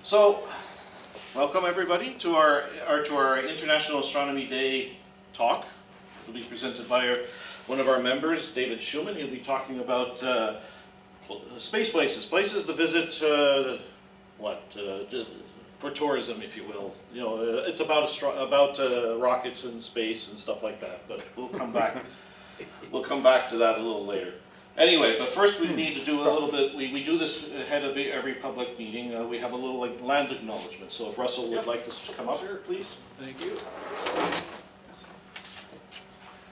So, welcome everybody to our International Astronomy Day talk. It will be presented by one of our members, David Shuman. He'll be talking about space places to visit. For tourism, if you will. You know, it's about rockets and space and stuff like that. But we'll come back. We'll come back to that a little later. Anyway, but first we need to do a little bit, we do this ahead of every public meeting. We have a little like land acknowledgement. So if Russell would like to come up here, please. Thank you.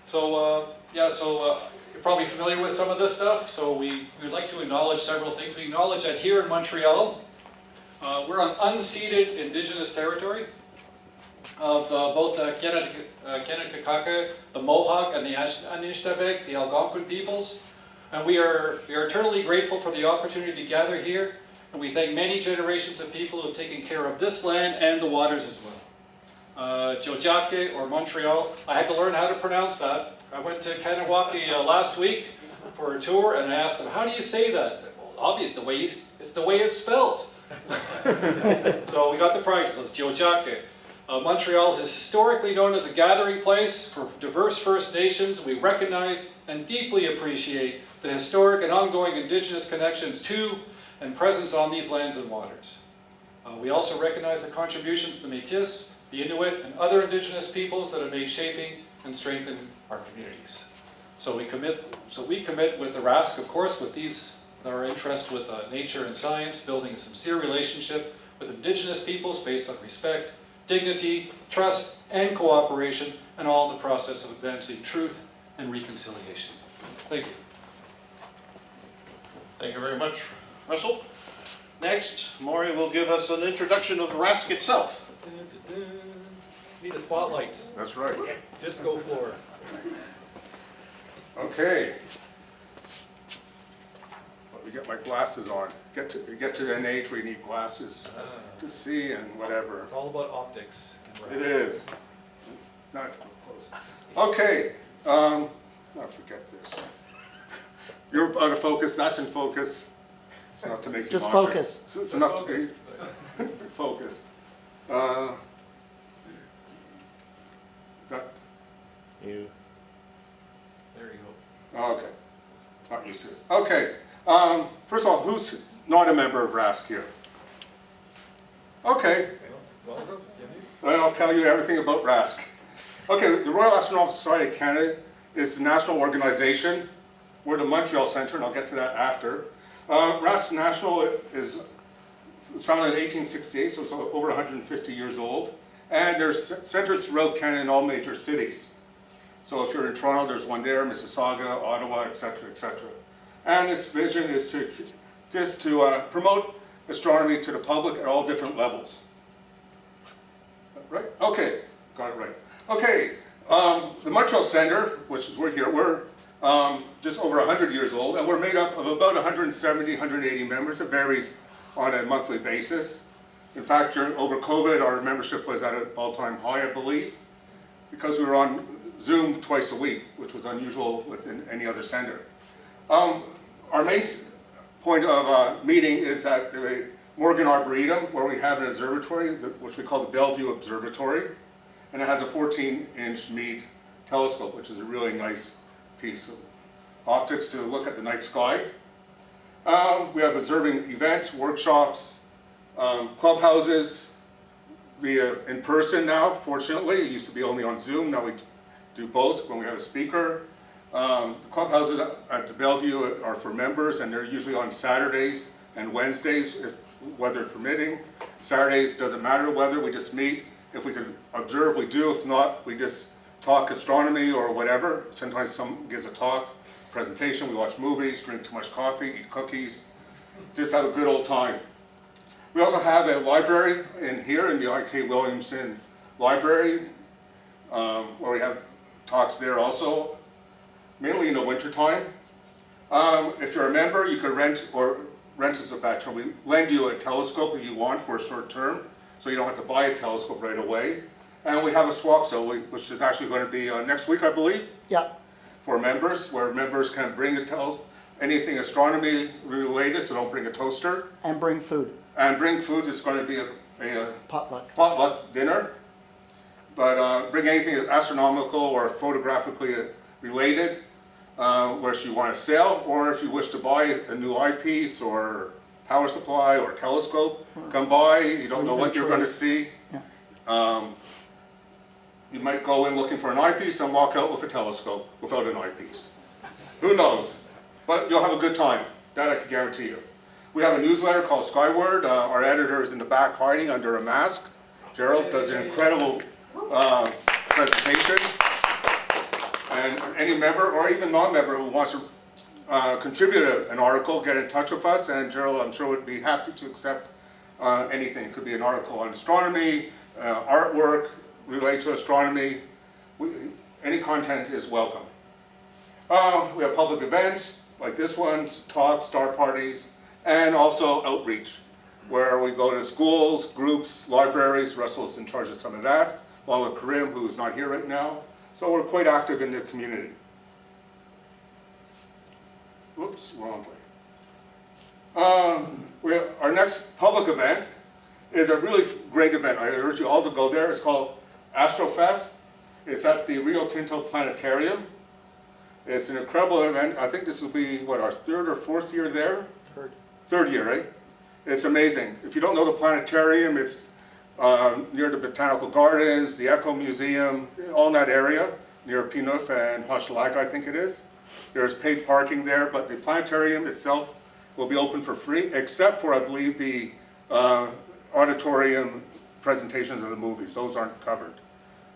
So, you're probably familiar with some of this stuff. So we'd like to acknowledge several things. We acknowledge that here in Montreal, we're on unceded Indigenous territory of both the Kanakakaka, the Mohawk, and the Anishtabek, the Algonquin peoples. And we are eternally grateful for the opportunity to gather here, and we thank many generations of people who have taken care of this land and the waters as well. Jojake, or Montreal, I had to learn how to pronounce that. I went to Kanawaki last week for a tour, and I asked them, how do you say that? I said, well, obviously, it's the way it's spelled. So we got the prize, so it's Jojake. Montreal is historically known as a gathering place for diverse First Nations. We recognize and deeply appreciate the historic and ongoing Indigenous connections to and presence on these lands and waters. We also recognize the contributions of the Métis, the Inuit, and other Indigenous peoples that have made shaping and strengthening our communities. So we commit with the RASC, of course, with our interest with nature and science, building a sincere relationship with Indigenous peoples based on respect, dignity, trust, and cooperation, and all in the process of advancing truth and reconciliation. Thank you. Thank you very much, Russell. Next, Maury will give us an introduction of the RASC itself. Need the spotlights. That's right. Disco floor. Okay. Let me get my glasses on. Get to an age where you need glasses to see and whatever. It's all about optics. It is. It's not close. Okay. I'll forget this. You're out of focus. That's in focus. It's not to make you Just nauseous. focus. It's enough to be focus. Is that? You. There you go. Okay. Not used to this. Okay. First of all, who's not a member of RASC here? Okay. Welcome. Then I'll tell you everything about RASC. Okay, the Royal Astronomical Society of Canada is the national organization. We're the Montreal Centre, and I'll get to that after. RASC National was founded in 1868, so it's over 150 years old. And there's centres throughout Canada in all major cities. So if you're in Toronto, there's one there, Mississauga, Ottawa, etc., etc. And its vision is to promote astronomy to the public at all different levels. Right? Okay, got it right. Okay, the Montreal Centre, which is we're here, we're just over 100 years old, and we're made up of about 170, 180 members. It varies on a monthly basis. In fact, over COVID, our membership was at an all-time high, I believe, because we were on Zoom twice a week, which was unusual within any other centre. Our main point of meeting is at the Morgan Arboretum, where we have an observatory, which we call the Bellevue Observatory, and it has a 14-inch Meade telescope, which is a really nice piece of optics to look at the night sky. We have observing events, workshops, clubhouses, via in person now, fortunately. It used to be only on Zoom, now we do both when we have a speaker. The clubhouses at the Bellevue are for members, and they're usually on Saturdays and Wednesdays, if weather permitting. Saturdays doesn't matter the weather, we just meet. If we can observe, we do. If not, we just talk astronomy or whatever. Sometimes someone gives a talk, presentation, we watch movies, drink too much coffee, eat cookies, just have a good old time. We also have a library in here in the I.K. Williamson Library, where we have talks there also, mainly in the wintertime. If you're a member, you could rent is a bad term. We lend you a telescope if you want for a short term, so you don't have to buy a telescope right away. And we have a swap sale, which is actually going to be next week, I believe. Yeah. For members, where members can bring anything astronomy related, so don't bring a toaster. And bring food. and bring food. It's going to be a Potluck. dinner. But bring anything astronomical or photographically related, where you want to sell, or if you wish to buy a new eyepiece or power supply or telescope, come by. You don't know what you're going to see. Yeah. You might go in looking for an eyepiece and walk out with a telescope without an eyepiece. Who knows? But you'll have a good time. That I can guarantee you. We have a newsletter called Skyward. Our editor is in the back hiding under a mask. Gerald does an incredible presentation. And any member or even non-member who wants to contribute an article, get in touch with us. And Gerald, I'm sure, would be happy to accept anything. It could be an article on astronomy, artwork related to astronomy. Any content is welcome. We have public events like this one, talks, star parties, and also outreach, where we go to schools, groups, libraries. Russell's in charge of some of that, along with Karim, who's not here right now. So we're quite active in the community. Whoops, wrong way. Our next public event is a really great event. I urge you all to go there. It's called Astrofest. It's at the Rio Tinto Planetarium. It's an incredible event. I think this will be, what, our third or fourth year there? Third year, right? It's amazing. If you don't know the planetarium, it's near the Botanical Gardens, the Echo Museum, all in that area, near Pinuf and Hochelaga, I think it is. There's paid parking there, but the planetarium itself will be open for free, except for, I believe, the auditorium presentations of the movies. Those aren't covered.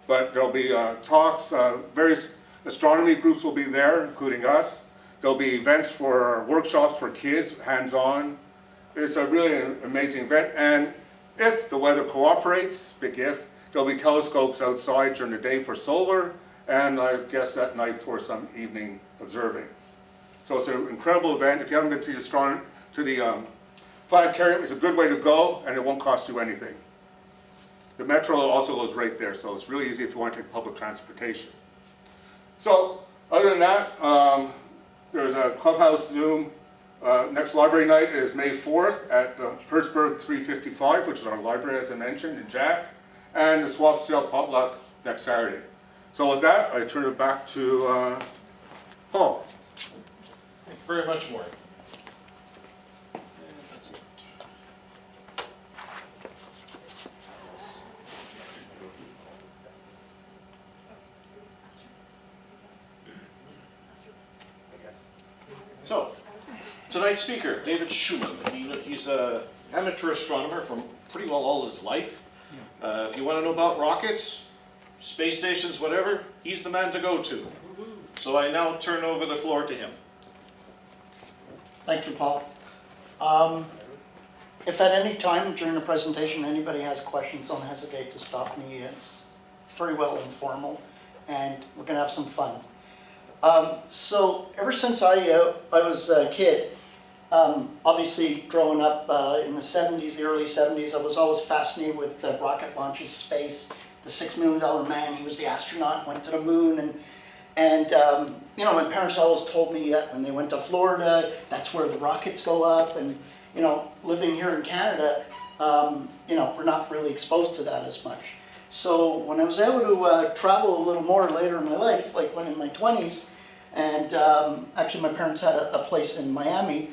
But there'll be talks, various astronomy groups will be there, including us. There'll be events for workshops for kids, hands-on. It's a really amazing event. And if the weather cooperates, big if, there'll be telescopes outside during the day for solar, and I guess at night for some evening observing. So it's an incredible event. If you haven't been to the planetarium, it's a good way to go, and it won't cost you anything. The metro also goes right there, so it's really easy if you want to take public transportation. So, other than that, there's a Clubhouse Zoom. Next library night is May 4th at the Hertzberg 355, which is our library, as I mentioned, in Jack, and the swap sale potluck next Saturday. So with that, I turn it back to Paul. Thank you very much, Maury. So, tonight's speaker, David Shuman. He's an amateur astronomer from pretty well all his life. If you want to know about rockets, space stations, whatever, he's the man to go to. So I now turn over the floor to him. Thank you, Paul. If at any time during the presentation anybody has questions, don't hesitate to stop me. It's very well informal, and we're going to have some fun. So ever since I was a kid, obviously growing up in the 70s, the early 70s, I was always fascinated with rocket launches, space, the $6 million man. He was the astronaut, went to the moon, and you know, my parents always told me that when they went to Florida, that's where the rockets go up. And you know, living here in Canada, you know, we're not really exposed to that as much. So when I was able to travel a little more later in my life, like when in my 20s, and actually my parents had a place in Miami,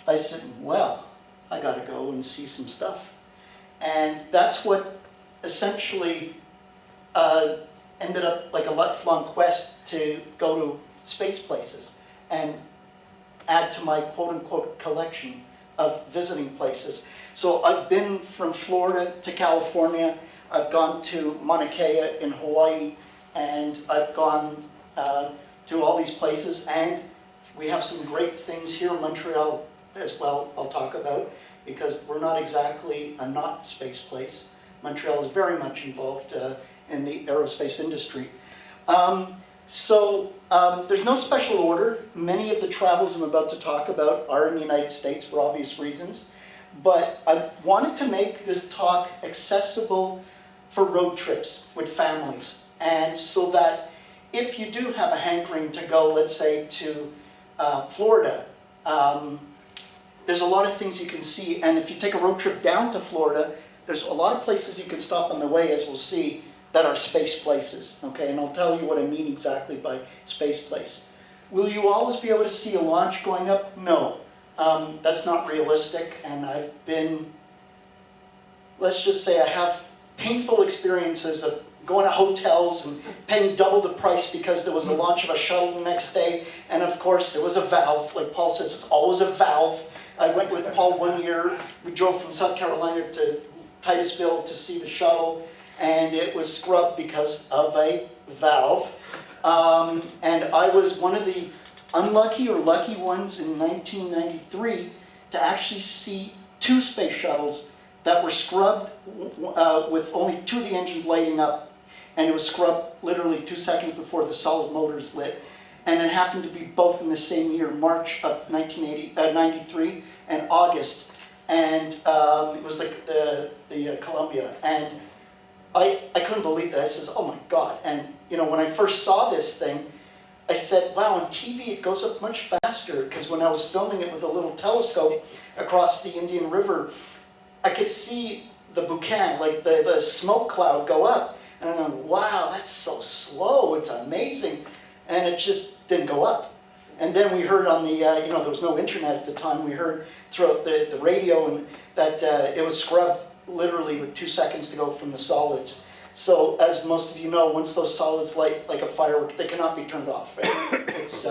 I said, well, I got to go and see some stuff. And that's what essentially ended up like a lifelong quest to go to space places and add to my quote-unquote collection of visiting places. So I've been from Florida to California. I've gone to Mauna Kea in Hawaii, and I've gone to all these places, and we have some great things here in Montreal as well, I'll talk about, because we're not exactly a not space place. Montreal is very much involved in the aerospace industry. There's no special order. Many of the travels I'm about to talk about are in the United States for obvious reasons, but I wanted to make this talk accessible for road trips with families, and so that if you do have a hankering to go, let's say, to Florida, there's a lot of things you can see. And if you take a road trip down to Florida, there's a lot of places you can stop on the way, as we'll see, that are space places, okay? And I'll tell you what I mean exactly by space place. Will you always be able to see a launch going up? No, that's not realistic. And I've been, let's just say I have painful experiences of going to hotels and paying double the price because there was a launch of a shuttle the next day. And of course, there was a valve. Like Paul says, it's always a valve. I went with Paul one year. We drove from South Carolina to Titusville to see the shuttle, and it was scrubbed because of a valve. And I was one of the unlucky or lucky ones in 1993 to actually see 2 space shuttles that were scrubbed with only 2 of the engines lighting up. And it was scrubbed literally 2 seconds before the solid motors lit. And it happened to be both in the same year, March of 1993 and August. And it was like the Columbia. And I couldn't believe that. I says, oh my God. And you know, when I first saw this thing, I said, wow, on TV it goes up much faster. Because when I was filming it with a little telescope across the Indian River, I could see the boucan, like the smoke cloud go up. And I'm like, wow, that's so slow, it's amazing. And it just didn't go up. And then we heard on the, you know, there was no internet at the time, we heard throughout the radio and that it was scrubbed literally with 2 seconds to go from the solids. So as most of you know, once those solids light like a firework, they cannot be turned off. Right? It's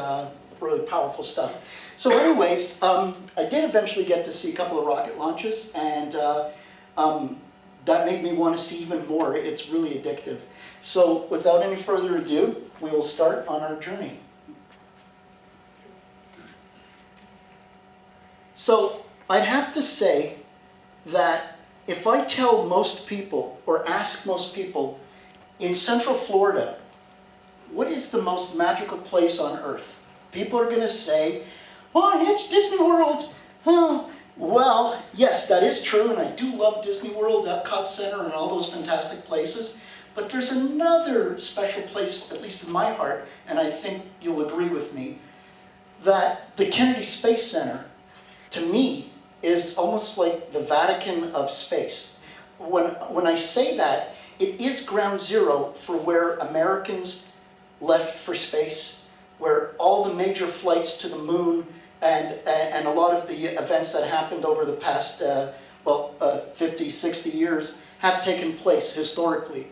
really powerful stuff. So anyways, I did eventually get to see a couple of rocket launches, and that made me want to see even more. It's really addictive. So without any further ado, we will start on our journey. So I'd have to say that if I tell most people or ask most people in Central Florida, what is the most magical place on earth? People are going to say, oh, it's Disney World. Huh. Well, yes, that is true, and I do love Disney World, Epcot Center, and all those fantastic places. But there's another special place, at least in my heart, and I think you'll agree with me, that the Kennedy Space Center, to me, is almost like the Vatican of space. When I say that, it is ground zero for where Americans left for space, where all the major flights to the moon and a lot of the events that happened over the past 50, 60 years have taken place historically.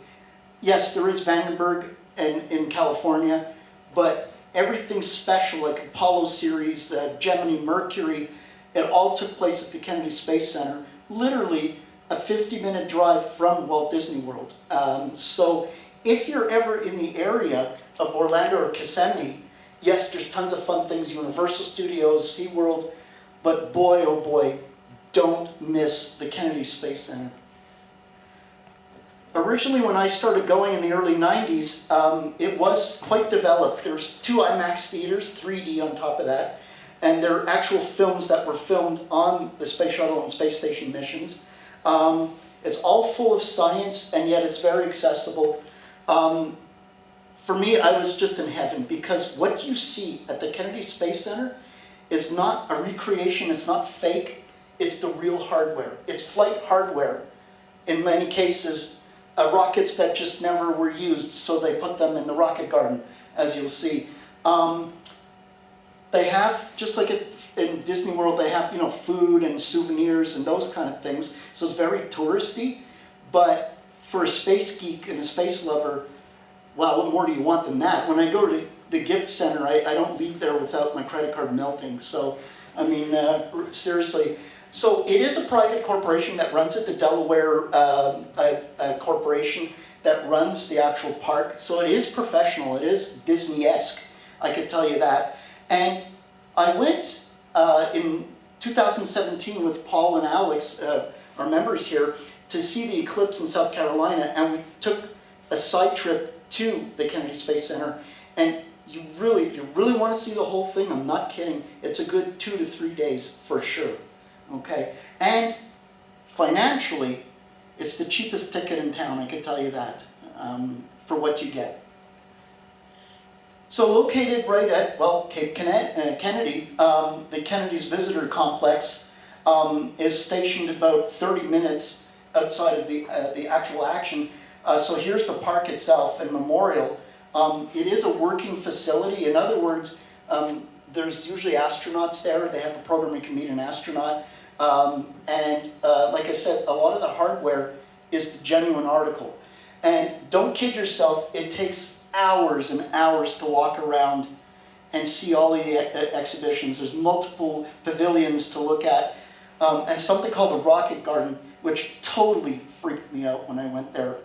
Yes, there is Vandenberg in California, but everything special like Apollo series, Gemini, Mercury, it all took place at the Kennedy Space Center, literally a 50-minute drive from Walt Disney World. So if you're ever in the area of Orlando or Kissimmee, yes, there's tons of fun things, Universal Studios, SeaWorld, but boy, oh boy, don't miss the Kennedy Space Center. Originally, when I started going in the early 90s, it was quite developed. There's 2 IMAX theaters, 3D on top of that, and there are actual films that were filmed on the Space Shuttle and Space Station missions. It's all full of science, and yet it's very accessible. For me, I was just in heaven, because what you see at the Kennedy Space Center is not a recreation, it's not fake, it's the real hardware. It's flight hardware, in many cases, rockets that just never were used, so they put them in the rocket garden, as you'll see. They have, just like in Disney World, they have, you know, food and souvenirs and those kind of things, so it's very touristy, but for a space geek and a space lover, wow, what more do you want than that? When I go to the gift center, I don't leave there without my credit card melting. So, I mean, seriously. So it is a private corporation that runs it, the Delaware corporation that runs the actual park. So it is professional, it is Disney-esque, I could tell you that. And I went in 2017 with Paul and Alex, our members here, to see the eclipse in South Carolina, and we took a side trip to the Kennedy Space Center, and you really, if you really want to see the whole thing, I'm not kidding, it's a good 2 to 3 days for sure, okay? And financially, it's the cheapest ticket in town, I can tell you that, for what you get. So located right at, well, Cape Kennedy, the Kennedy's Visitor Complex, is stationed about 30 minutes outside of the actual action. So here's the park itself and memorial. It is a working facility. In other words, there's usually astronauts there. They have a program you can meet an astronaut. Like I said, a lot of the hardware is the genuine article. And don't kid yourself, it takes hours and hours to walk around and see all the exhibitions. There's multiple pavilions to look at. And something called the Rocket Garden, which totally freaked me out when I went there.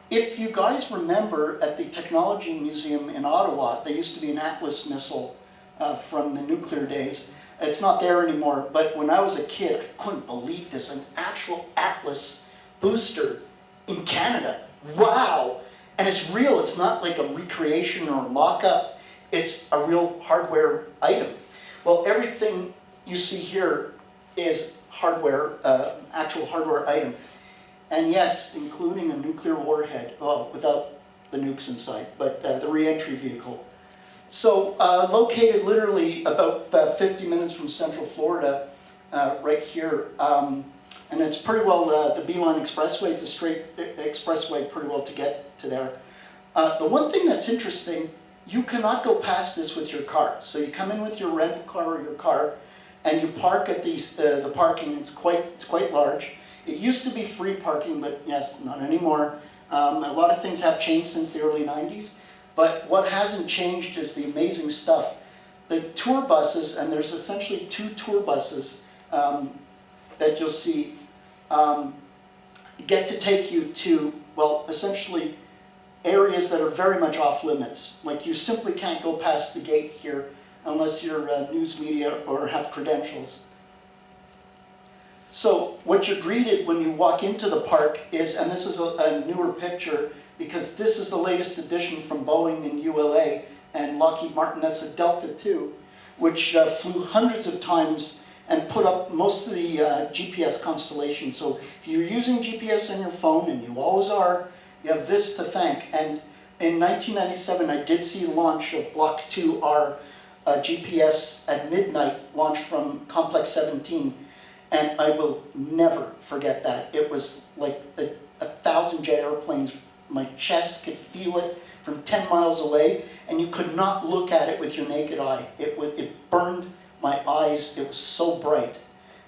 If you guys remember, at the Technology Museum in Ottawa, there used to be an Atlas missile from the nuclear days. It's not there anymore, but when I was a kid, I couldn't believe this, an actual Atlas booster in Canada. Wow! And it's real, it's not like a recreation or a mock-up, it's a real hardware item. Well, everything you see here is hardware, actual hardware item. And yes, including a nuclear warhead, well, without the nukes inside, but the re-entry vehicle. So located literally about 50 minutes from Central Florida, right here. And it's pretty well the Beeline Expressway. It's a straight expressway pretty well to get to there. The one thing that's interesting, you cannot go past this with your car. So you come in with your rental car or your car, and you park at the parking. It's quite large. It used to be free parking, but yes, not anymore. A lot of things have changed since the early 90s. But what hasn't changed is the amazing stuff. The tour buses, and there's essentially 2 tour buses that you'll see, get to take you to, well, essentially areas that are very much off limits. Like you simply can't go past the gate here unless you're news media or have credentials. So what you're greeted when you walk into the park is, and this is a newer picture, because this is the latest edition from Boeing and ULA and Lockheed Martin, that's a Delta II, which flew hundreds of times and put up most of the GPS constellations. So if you're using GPS on your phone, and you always are, you have this to thank. And in 1997, I did see the launch of Block 2R GPS at midnight, launched from Complex 17. And I will never forget that. It was like 1,000 jet airplanes. My chest could feel it from 10 miles away, and you could not look at it with your naked eye. It burned my eyes. It was so bright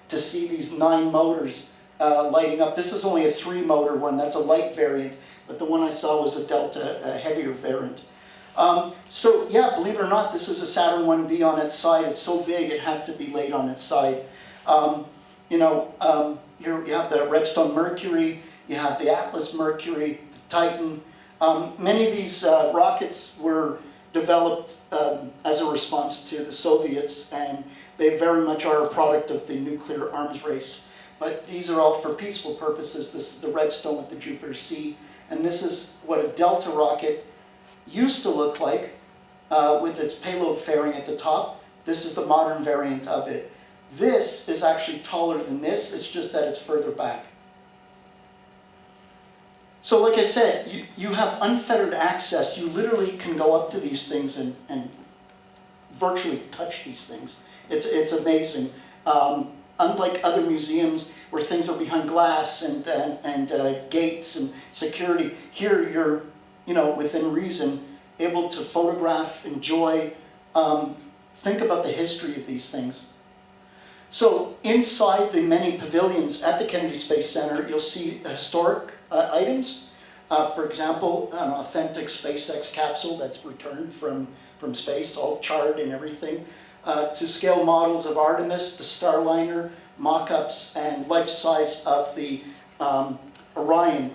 to see these 9 motors lighting up. This is only a 3-motor one. That's a light variant, but the one I saw was a Delta, a heavier variant. So yeah, believe it or not, this is a Saturn 1B on its side. It's so big it had to be laid on its side. You have the Redstone Mercury, you have the Atlas Mercury, the Titan. Many of these rockets were developed as a response to the Soviets, and they very much are a product of the nuclear arms race. But these are all for peaceful purposes. This is the Redstone with the Jupiter C, and this is what a Delta rocket used to look like with its payload fairing at the top. This is the modern variant of it. This is actually taller than this, it's just that it's further back. So like I said, you have unfettered access. You literally can go up to these things and virtually touch these things. It's amazing. Unlike other museums where things are behind glass and gates and security, here you're, within reason, able to photograph, enjoy, think about the history of these things. So inside the many pavilions at the Kennedy Space Center, you'll see historic items. For example, an authentic SpaceX capsule that's returned from space, all charred and everything, to scale models of Artemis, the Starliner, mock-ups, and life-size of the Orion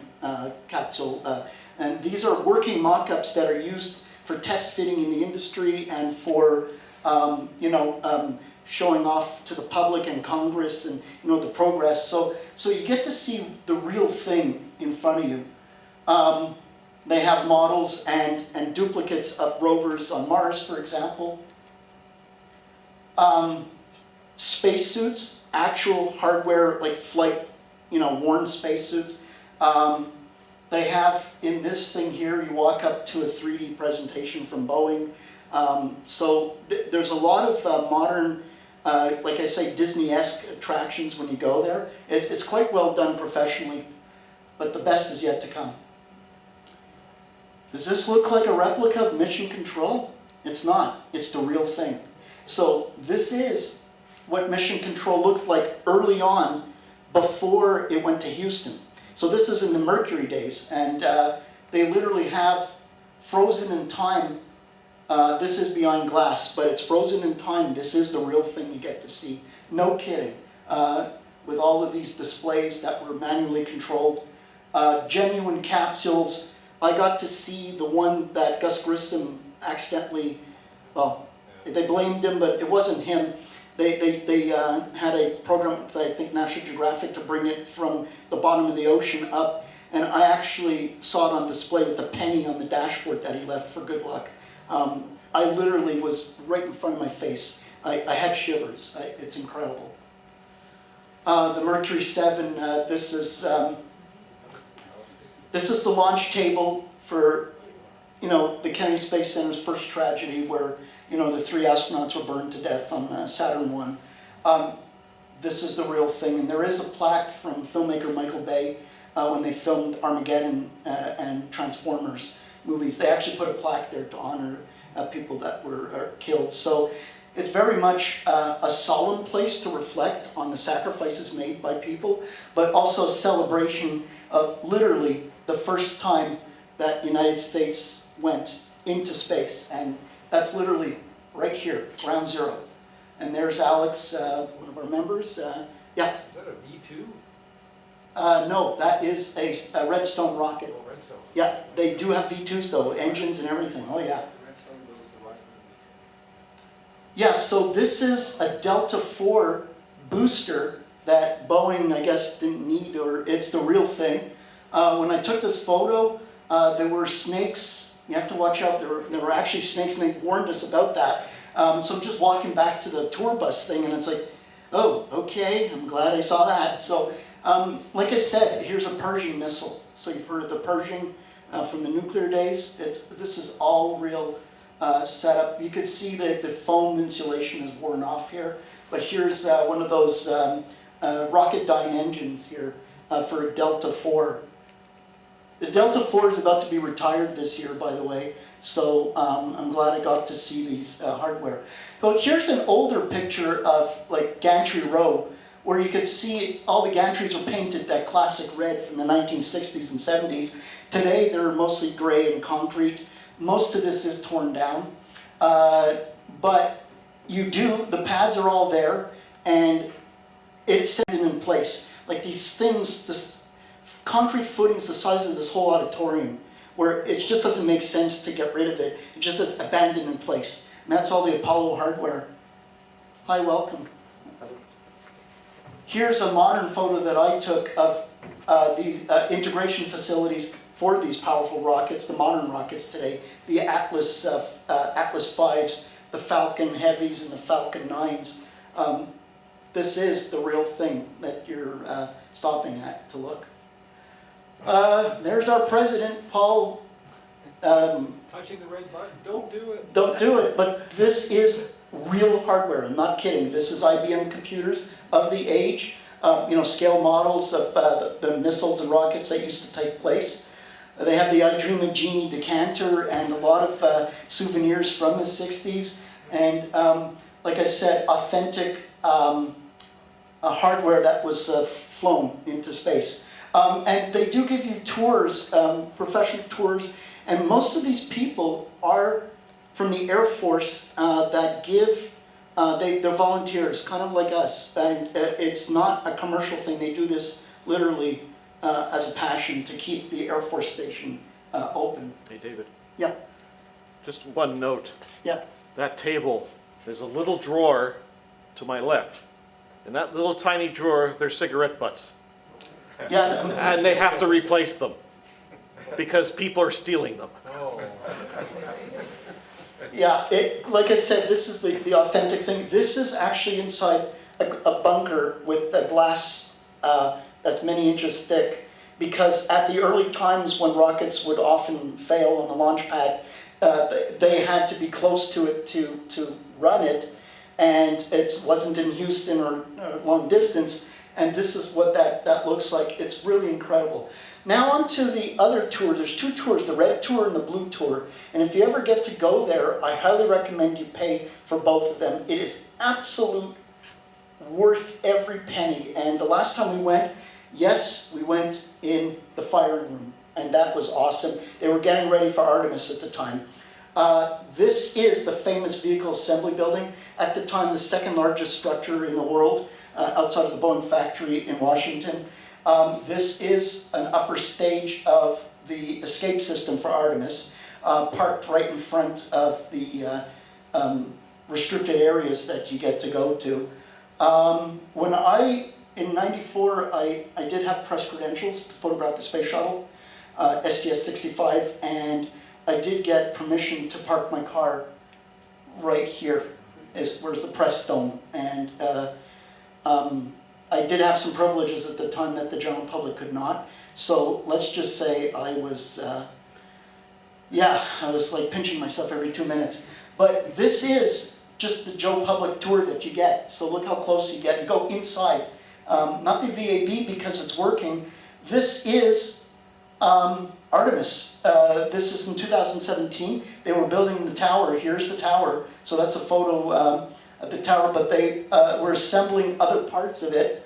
capsule. And these are working mock-ups that are used for test fitting in the industry and for, showing off to the public and Congress and the progress. So you get to see the real thing in front of you. They have models and duplicates of rovers on Mars, for example. Spacesuits, actual hardware like flight, worn spacesuits. They have in this thing here, you walk up to a 3D presentation from Boeing. So there's a lot of modern like I say, Disney-esque attractions when you go there. It's quite well done professionally, but the best is yet to come. Does this look like a replica of Mission Control? It's not. It's the real thing. So this is what Mission Control looked like early on before it went to Houston. So this is in the Mercury days, and they literally have frozen in time. This is behind glass, but it's frozen in time. This is the real thing you get to see. No kidding. With all of these displays that were manually controlled. Genuine capsules. I got to see the one that Gus Grissom accidentally, well, they blamed him, but it wasn't him. They had a program with, I think, National Geographic to bring it from the bottom of the ocean up. And I actually saw it on display with a penny on the dashboard that he left for good luck. I literally was right in front of my face. I had shivers. It's incredible. The Mercury 7, this is the launch table for, the Kennedy Space Center's first tragedy where, the 3 astronauts were burned to death on Saturn 1. This is the real thing, and there is a plaque from filmmaker Michael Bay when they filmed Armageddon and Transformers movies. They actually put a plaque there to honor people that were killed. So it's very much a solemn place to reflect on the sacrifices made by people, but also a celebration of literally the first time that the United States went into space. And that's literally right here, ground zero. And there's Alex, one of our members. Yeah. Is that a V2? No, that is a Redstone rocket. Oh, Redstone. Yeah, they do have V2s though, engines and everything. Oh yeah. Redstone goes to life. Yeah, so this is a Delta IV booster that Boeing, I guess, didn't need, or it's the real thing. When I took this photo, there were snakes. You have to watch out. There were actually snakes, and they warned us about that. So I'm just walking back to the tour bus thing, and it's like, oh, okay, I'm glad I saw that. So, like I said, here's a Pershing missile. So you've heard of the Pershing from the nuclear days. This is all real setup. You could see that the foam insulation is worn off here. But here's one of those Rocketdyne engines here for Delta IV. The Delta IV is about to be retired this year, by the way, so I'm glad I got to see these hardware. But here's an older picture of like gantry row, where you could see all the gantries were painted that classic red from the 1960s and 70s. Today they're mostly gray and concrete. Most of this is torn down, but the pads are all there, and it's set in place. Like these things, this concrete footings the size of this whole auditorium, where it just doesn't make sense to get rid of it. It just is abandoned in place. And that's all the Apollo hardware. Hi, welcome. Here's a modern photo that I took of the integration facilities for these powerful rockets, the modern rockets today, the Atlas 5s, the Falcon Heavies, and the Falcon 9s. This is the real thing that you're stopping at to look. There's our president, Paul. Touching the red button, don't do it. Don't do it, but this is real hardware, I'm not kidding. This is IBM computers of the age, scale models of the missiles and rockets that used to take place. They have the I Dream of Jeannie decanter and a lot of souvenirs from the 60s. And like I said, authentic hardware that was flown into space. And they do give you tours, professional tours, and most of these people are from the Air Force that give, they're volunteers, kind of like us. And it's not a commercial thing. They do this literally as a passion to keep the Air Force Station open. Hey, David, Yeah, just one note. yeah. That table, there's a little drawer to my left. In that little tiny drawer, there's cigarette butts. Yeah, And they have to replace them because people are stealing them. Oh. yeah. Like I said, this is the authentic thing. This is actually inside a bunker with a glass that's many inches thick, because at the early times when rockets would often fail on the launch pad, they had to be close to it to run it. and it wasn't in Houston or long distance, and this is what that looks like. It's really incredible. Now on to the other tour. There's two tours, the red tour and the blue tour, and if you ever get to go there, I highly recommend you pay for both of them. It is absolute worth every penny, and the last time we went, yes, we went in the firing room, and that was awesome. They were getting ready for Artemis at the time. This is the famous vehicle assembly building, at the time the second largest structure in the world, outside of the Boeing factory in Washington. This is an upper stage of the escape system for Artemis, parked right in front of the restricted areas that you get to go to. In '94, I did have press credentials to photograph the space shuttle, STS-65, and I did get permission to park my car right here, where's the press dome. And I did have some privileges at the time that the general public could not. So let's just say I was like pinching myself every 2 minutes. But this is just the Joe Public tour that you get. So look how close you get. You go inside. Not the VAB because it's working. This is Artemis. This is in 2017. They were building the tower. Here's the tower. So that's a photo of the tower, but they were assembling other parts of it.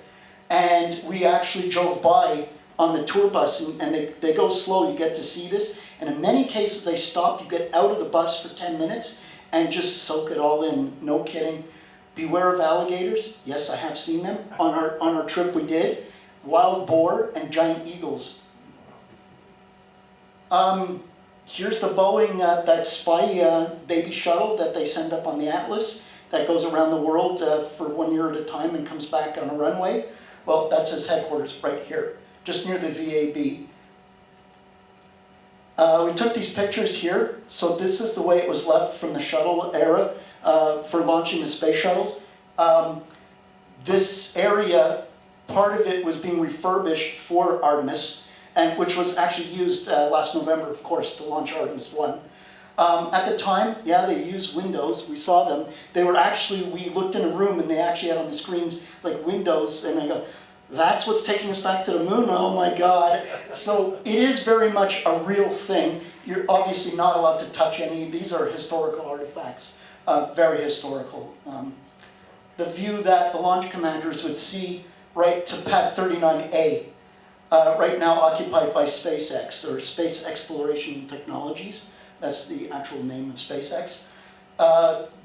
And we actually drove by on the tour bus, and they go slow. You get to see this. And in many cases, they stop. You get out of the bus for 10 minutes and just soak it all in. No kidding. Beware of alligators. Yes, I have seen them. On our trip we did. Wild boar and giant eagles. Here's the Boeing, that spy baby shuttle that they send up on the Atlas that goes around the world for 1 year at a time and comes back on a runway. Well, that's his headquarters right here, just near the VAB. We took these pictures here. So this is the way it was left from the shuttle era for launching the space shuttles. This area, part of it was being refurbished for Artemis, and which was actually used last November, of course, to launch Artemis 1. At the time, yeah, they used windows. We saw them. They were actually, we looked in a room and they actually had on the screens like windows, and I go, that's what's taking us back to the moon? Oh my God. So it is very much a real thing. You're obviously not allowed to touch any. These are historical artifacts, very historical. The view that the launch commanders would see right to Pad 39A, right now occupied by SpaceX, or Space Exploration Technologies. That's the actual name of SpaceX.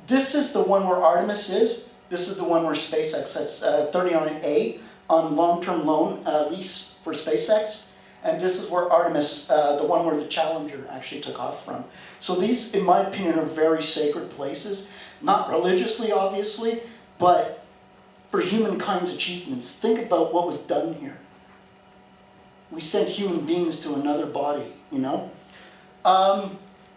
This is the one where Artemis is. This is the one where SpaceX, that's 39A on long-term loan lease for SpaceX. And this is where Artemis, the one where the Challenger actually took off from. So these, in my opinion, are very sacred places. Not religiously, obviously, but for humankind's achievements. Think about what was done here. We sent human beings to another body, you know?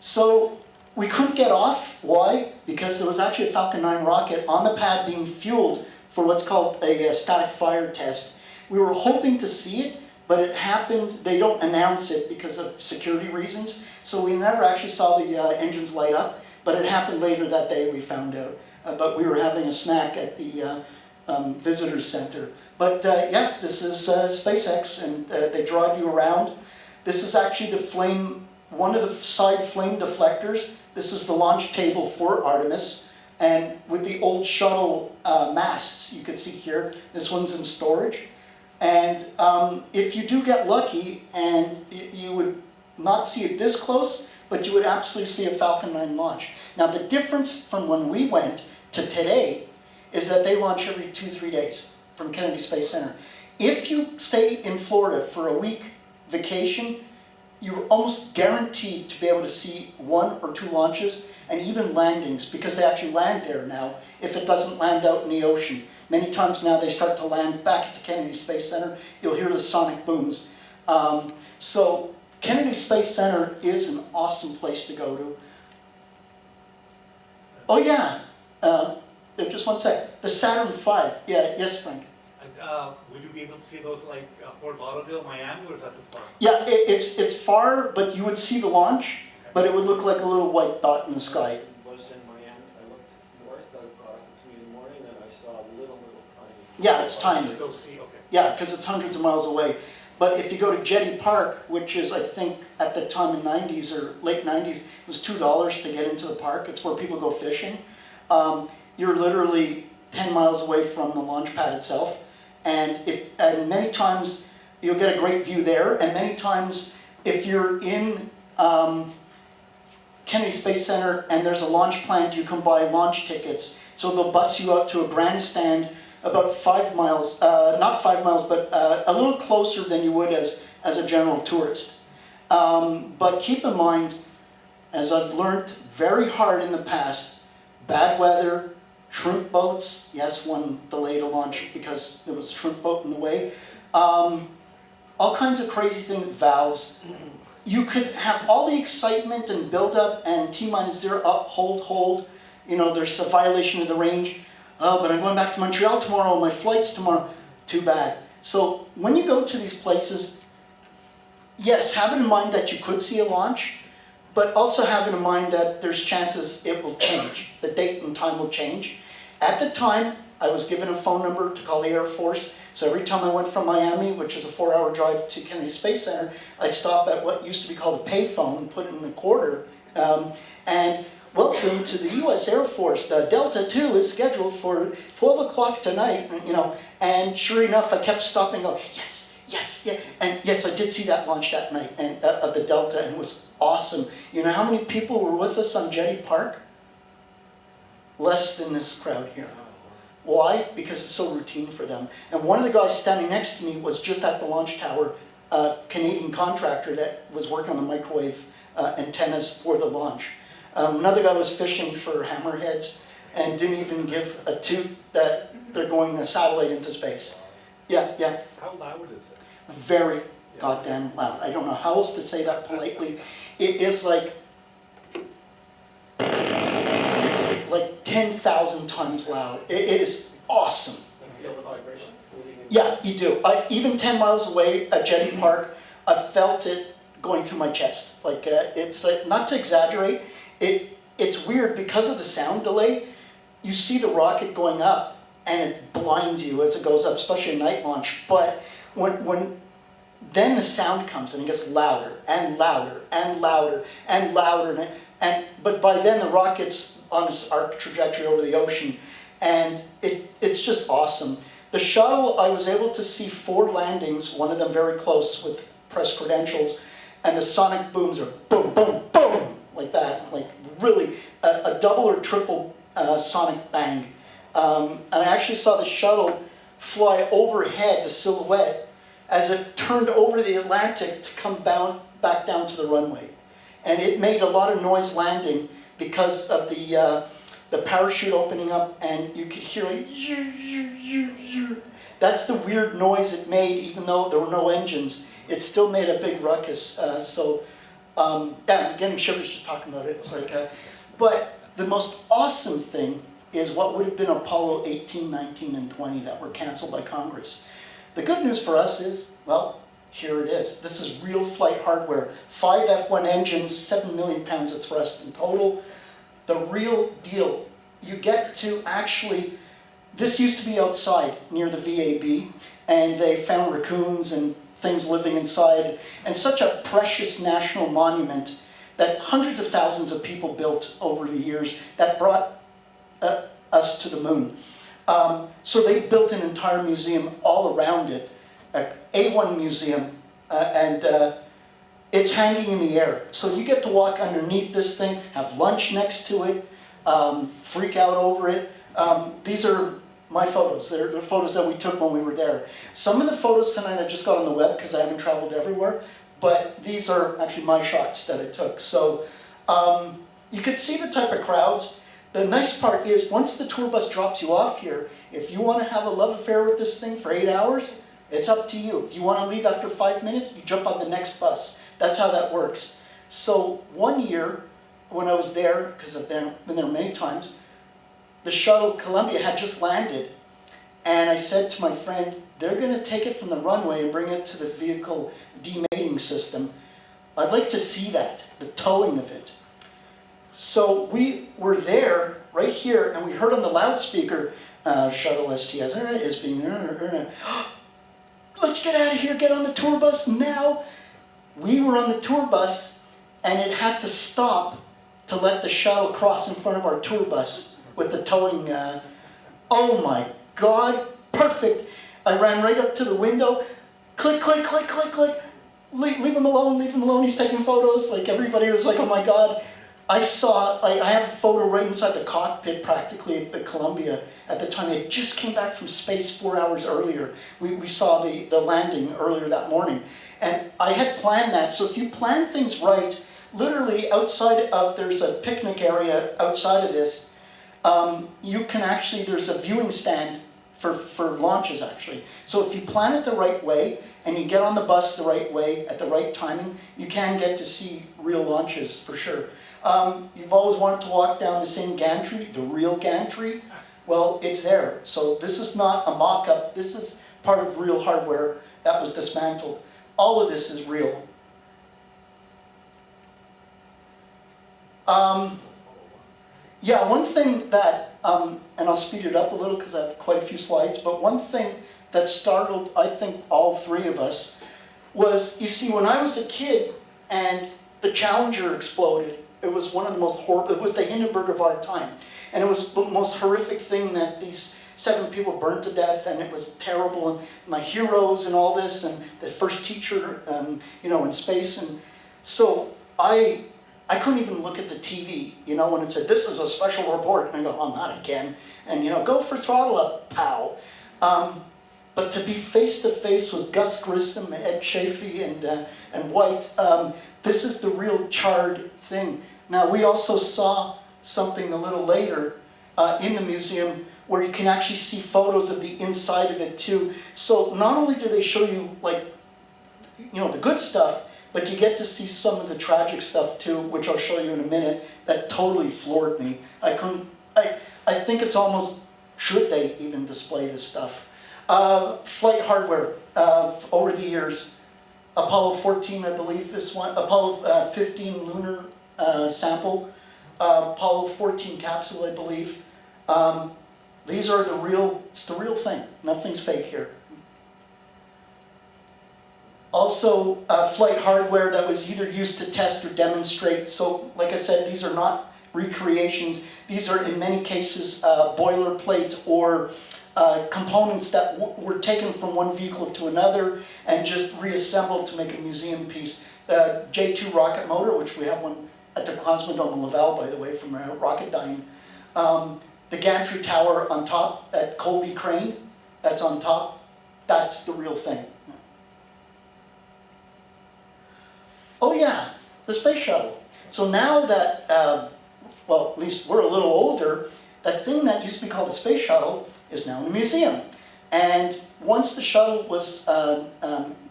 So we couldn't get off. Why? Because there was actually a Falcon 9 rocket on the pad being fueled for what's called a static fire test. We were hoping to see it, but it happened, they don't announce it because of security reasons, so we never actually saw the engines light up, but it happened later that day, we found out. But we were having a snack at the visitor center. But yeah, this is SpaceX, and they drive you around. This is actually the flame, one of the side flame deflectors. This is the launch table for Artemis. And with the old shuttle masts, you can see here, this one's in storage. And if you do get lucky, and you would not see it this close, but you would absolutely see a Falcon 9 launch. Now the difference from when we went to today is that they launch every 2-3 days from Kennedy Space Center. If you stay in Florida for a week vacation, you're almost guaranteed to be able to see 1 or 2 launches and even landings, because they actually land there now if it doesn't land out in the ocean. Many times now they start to land back at the Kennedy Space Center. You'll hear the sonic booms. So Kennedy Space Center is an awesome place to go to. Oh yeah, just one sec. The Saturn V, yeah, yes Frank. Would you be able to see those like Fort Lauderdale, Miami, or is that too far? Yeah, it's far, but you would see the launch, but it would look like a little white dot in the sky. Was in Miami. I looked north of between Yeah, it's tiny. Still see, okay. Yeah, because it's hundreds of miles away. But if you go to Jetty Park, which is, I think, at the time in 90s or late 90s, it was $2 to get into the park. It's where people go fishing. You're literally 10 miles away from the launch pad itself. And many times you'll get a great view there. And many times if you're in Kennedy Space Center and there's a launch planned, you can buy launch tickets. So they'll bus you out to a grandstand about 5 miles, not 5 miles, but a little closer than you would as a general tourist. But keep in mind, as I've learned very hard in the past, bad weather, shrimp boats, yes, one delayed a launch because there was a shrimp boat in the way, all kinds of crazy things, valves. You could have all the excitement and build up and T-0, up, hold, you know, there's a violation of the range. Oh, but I'm going back to Montreal tomorrow, my flight's tomorrow. Too bad. So when you go to these places, yes, have in mind that you could see a launch, but also have in mind that there's chances it will change. The date and time will change. At the time, I was given a phone number to call the Air Force. So every time I went from Miami, which is a 4-hour drive to Kennedy Space Center, I'd stop at what used to be called a payphone and put it in the quarter. And welcome to the U.S. Air Force. Delta 2 is scheduled for 12 o'clock tonight, you know. And sure enough, I kept stopping, going, yes, yes, yeah. And yes, I did see that launch that night and of the Delta, and it was awesome. You know how many people were with us on Jetty Park? Less than this crowd here. Why? Because it's so routine for them. And one of the guys standing next to me was just at the launch tower, a Canadian contractor that was working on the microwave antennas for the launch. Another guy was fishing for hammerheads and didn't even give a toot that they're going a satellite into space. Yeah, yeah. How loud is it? Very goddamn loud. I don't know how else to say that politely. It is like 10,000 times loud. It is awesome. You feel the vibration? Yeah, you do. Even 10 miles away at Jetty Park, I felt it going through my chest. Like it's like, not to exaggerate, it's weird because of the sound delay. You see the rocket going up and it blinds you as it goes up, especially a night launch. But when then the sound comes and it gets louder and louder and louder and louder, but by then the rocket's on its arc trajectory over the ocean, and it's just awesome. The shuttle, I was able to see 4 landings, one of them very close with press credentials, and the sonic booms are boom, boom, boom, like that, like really a double or triple sonic bang. And I actually saw the shuttle fly overhead, the silhouette, as it turned over the Atlantic to come back down to the runway. And it made a lot of noise landing because of the parachute opening up, and you could hear it. That's the weird noise it made, even though there were no engines. It still made a big ruckus. Yeah, I'm getting shivers just talking about it. It's like, but the most awesome thing is what would have been Apollo 18, 19, and 20 that were canceled by Congress. The good news for us is, well, here it is. This is real flight hardware. 5 F1 engines, 7 million pounds of thrust in total. The real deal. You get to actually, this used to be outside near the VAB, and they found raccoons and things living inside, and such a precious national monument that hundreds of thousands of people built over the years that brought us to the moon. So they built an entire museum all around it, an A1 museum, and it's hanging in the air. So you get to walk underneath this thing, have lunch next to it, freak out over it. These are my photos. They're photos that we took when we were there. Some of the photos tonight I just got on the web because I haven't traveled everywhere, but these are actually my shots that I took. So you could see the type of crowds. The nice part is once the tour bus drops you off here, if you want to have a love affair with this thing for 8 hours, it's up to you. If you want to leave after 5 minutes, you jump on the next bus. That's how that works. So one year when I was there, because I've been there many times, the shuttle Columbia had just landed, and I said to my friend, they're going to take it from the runway and bring it to the vehicle demating system. I'd like to see that, the towing of it. So we were there, right here, and we heard on the loudspeaker, shuttle STS is being, let's get out of here, get on the tour bus now. We were on the tour bus and it had to stop to let the shuttle cross in front of our tour bus with the towing. Oh my God, perfect. I ran right up to the window, click, click, click, click, click. Leave him alone, he's taking photos. Like everybody was like, oh my God. I have a photo right inside the cockpit practically at the Columbia at the time. They just came back from space 4 hours earlier. We saw the landing earlier that morning. And I had planned that, so if you plan things right, literally outside of, there's a picnic area outside of this, you can actually, there's a viewing stand for launches actually. So if you plan it the right way, and you get on the bus the right way, at the right timing, you can get to see real launches for sure. You've always wanted to walk down the same gantry, the real gantry. Well, it's there. So this is not a mock-up. This is part of real hardware that was dismantled. All of this is real. Yeah, one thing that, and I'll speed it up a little because I have quite a few slides, but one thing that startled, I think, all three of us was, you see, when I was a kid and the Challenger exploded, it was one of the most horrible, it was the Hindenburg of our time. And it was the most horrific thing that these 7 people burned to death, and it was terrible, and my heroes and all this, and the first teacher, in space. And so I couldn't even look at the TV, when it said, this is a special report, and I go, oh, not again. And, go for throttle up, pow. But to be face-to-face with Gus Grissom, Ed Chafee, and White, this is the real charred thing. Now, we also saw something a little later in the museum where you can actually see photos of the inside of it too. So not only do they show you, the good stuff, but you get to see some of the tragic stuff too, which I'll show you in a minute, that totally floored me. I think it's almost, should they even display this stuff? Flight hardware over the years. Apollo 14, I believe this one. Apollo 15 lunar sample. Apollo 14 capsule, I believe. These are it's the real thing. Nothing's fake here. Also, flight hardware that was either used to test or demonstrate. So, like I said, these are not recreations. These are, in many cases, boilerplate or components that were taken from one vehicle to another and just reassembled to make a museum piece. The J2 rocket motor, which we have one at the Cosmodrome in Laval, by the way, from Rocketdyne. The gantry tower on top, that Colby crane, that's on top, that's the real thing. Oh yeah, the space shuttle. So now that, at least we're a little older, that thing that used to be called the space shuttle is now in a museum. And once the shuttle was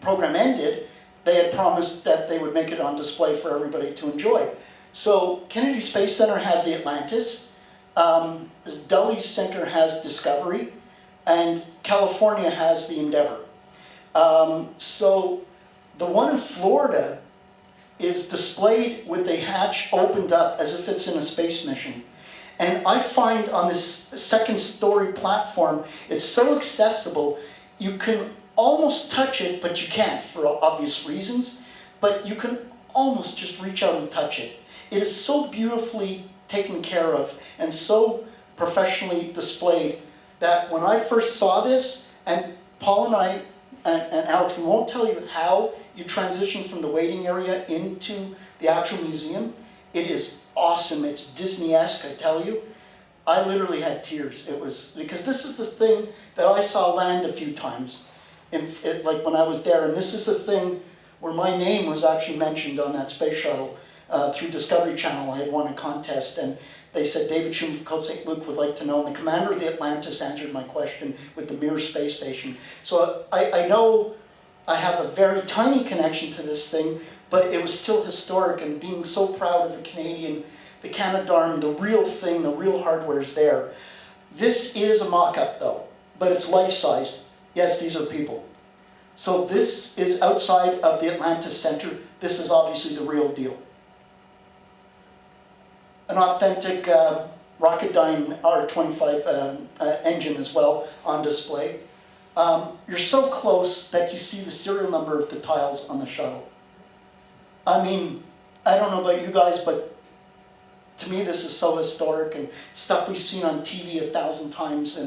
program ended, they had promised that they would make it on display for everybody to enjoy. So Kennedy Space Center has the Atlantis, Dulles Center has Discovery, and California has the Endeavour. So the one in Florida is displayed with the hatch opened up as if it's in a space mission. And I find on this second story platform, it's so accessible, you can almost touch it, but you can't for obvious reasons, but you can almost just reach out and touch it. It is so beautifully taken care of and so professionally displayed that when I first saw this, and Paul and I, and Alex, we won't tell you how you transition from the waiting area into the actual museum. It is awesome. It's Disney-esque, I tell you. I literally had tears. It was, because this is the thing that I saw land a few times, like when I was there. And this is the thing where my name was actually mentioned on that space shuttle through Discovery Channel. I had won a contest, and they said David Shuman, Côte St. Luc would like to know. And the commander of the Atlantis answered my question with the Mir space station. So I know I have a very tiny connection to this thing, but it was still historic, and being so proud of a Canadian, the Canadarm, the real thing, the real hardware is there. This is a mock-up though, but it's life-sized. Yes, these are people. So this is outside of the Atlantis Center. This is obviously the real deal. An authentic Rocketdyne R25 engine as well on display. You're so close that you see the serial number of the tiles on the shuttle. I mean, I don't know about you guys, but to me this is so historic and stuff we've seen on TV 1,000 times,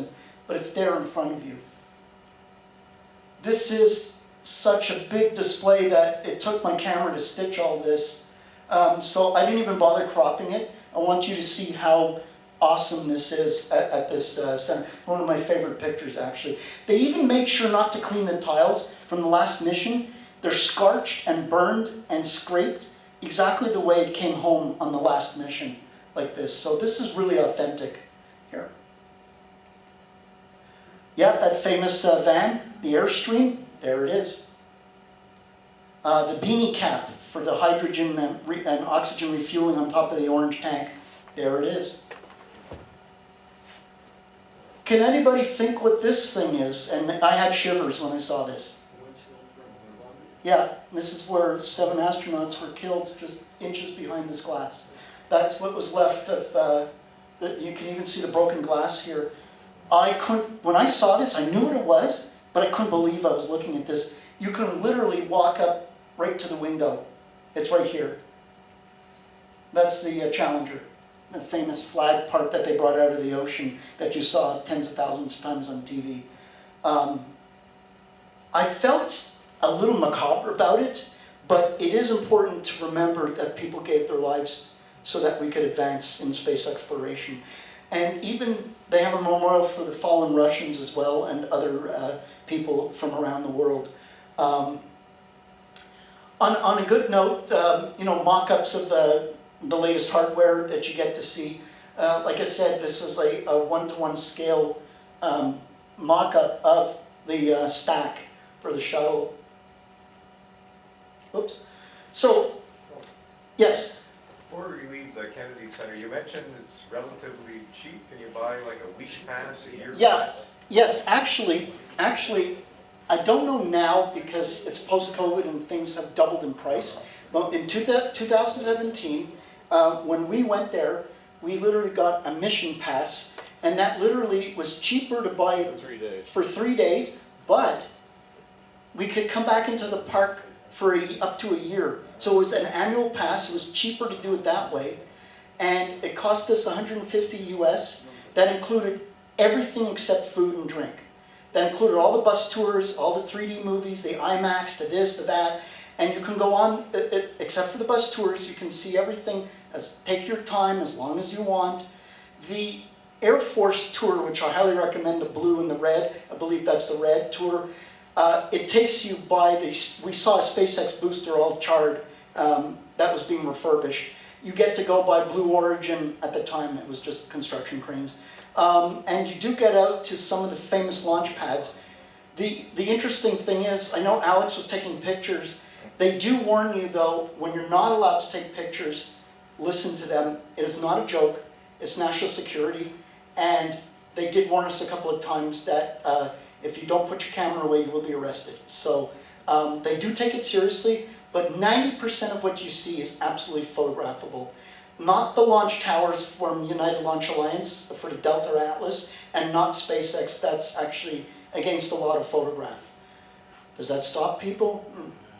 but it's there in front of you. This is such a big display that it took my camera to stitch all this. So I didn't even bother cropping it. I want you to see how awesome this is at this center. One of my favorite pictures, actually. They even made sure not to clean the tiles from the last mission. They're scorched and burned and scraped exactly the way it came home on the last mission, like this. So this is really authentic here. Yeah, that famous van, the Airstream, there it is. The beanie cap for the hydrogen and oxygen refueling on top of the orange tank, there it is. Can anybody think what this thing is? And I had shivers when I saw this. Yeah, this is where 7 astronauts were killed just inches behind this glass. That's what was left of, you can even see the broken glass here. When I saw this, I knew what it was, but I couldn't believe I was looking at this. You can literally walk up right to the window. It's right here. That's the Challenger, the famous flag part that they brought out of the ocean that you saw tens of thousands of times on TV. I felt a little macabre about it, but it is important to remember that people gave their lives so that we could advance in space exploration. And even they have a memorial for the fallen Russians as well, and other people from around the world. On a good note, mock-ups of the latest hardware that you get to see. Like I said, this is a 1-to-1 scale mock-up of the stack for the shuttle. Oops. So, yes? Before we leave the Kennedy Center, you mentioned it's relatively cheap. Can you buy like a week pass, a year pass? Yes, actually, I don't know now because it's post-COVID and things have doubled in price. But in 2017, when we went there, we literally got a mission pass, and that literally was cheaper to buy it for 3 days, but we could come back into the park for up to a year. So it was an annual pass. It was cheaper to do it that way, and it cost us 150 US. That included everything except food and drink. That included all the bus tours, all the 3D movies, the IMAX, the this, the that, and you can go on, except for the bus tours, you can see everything, take your time as long as you want. The Air Force tour, which I highly recommend, the blue and the red, I believe that's the red tour, it takes you by we saw a SpaceX booster all charred that was being refurbished. You get to go by Blue Origin. At the time it was just construction cranes. And you do get out to some of the famous launch pads. The interesting thing is, I know Alex was taking pictures. They do warn you though, when you're not allowed to take pictures, listen to them. It is not a joke. It's national security. And they did warn us a couple of times that if you don't put your camera away, you will be arrested. So they do take it seriously, but 90% of what you see is absolutely photographable. Not the launch towers from United Launch Alliance for the Delta Atlas, and not SpaceX. That's actually against a lot of photograph. Does that stop people?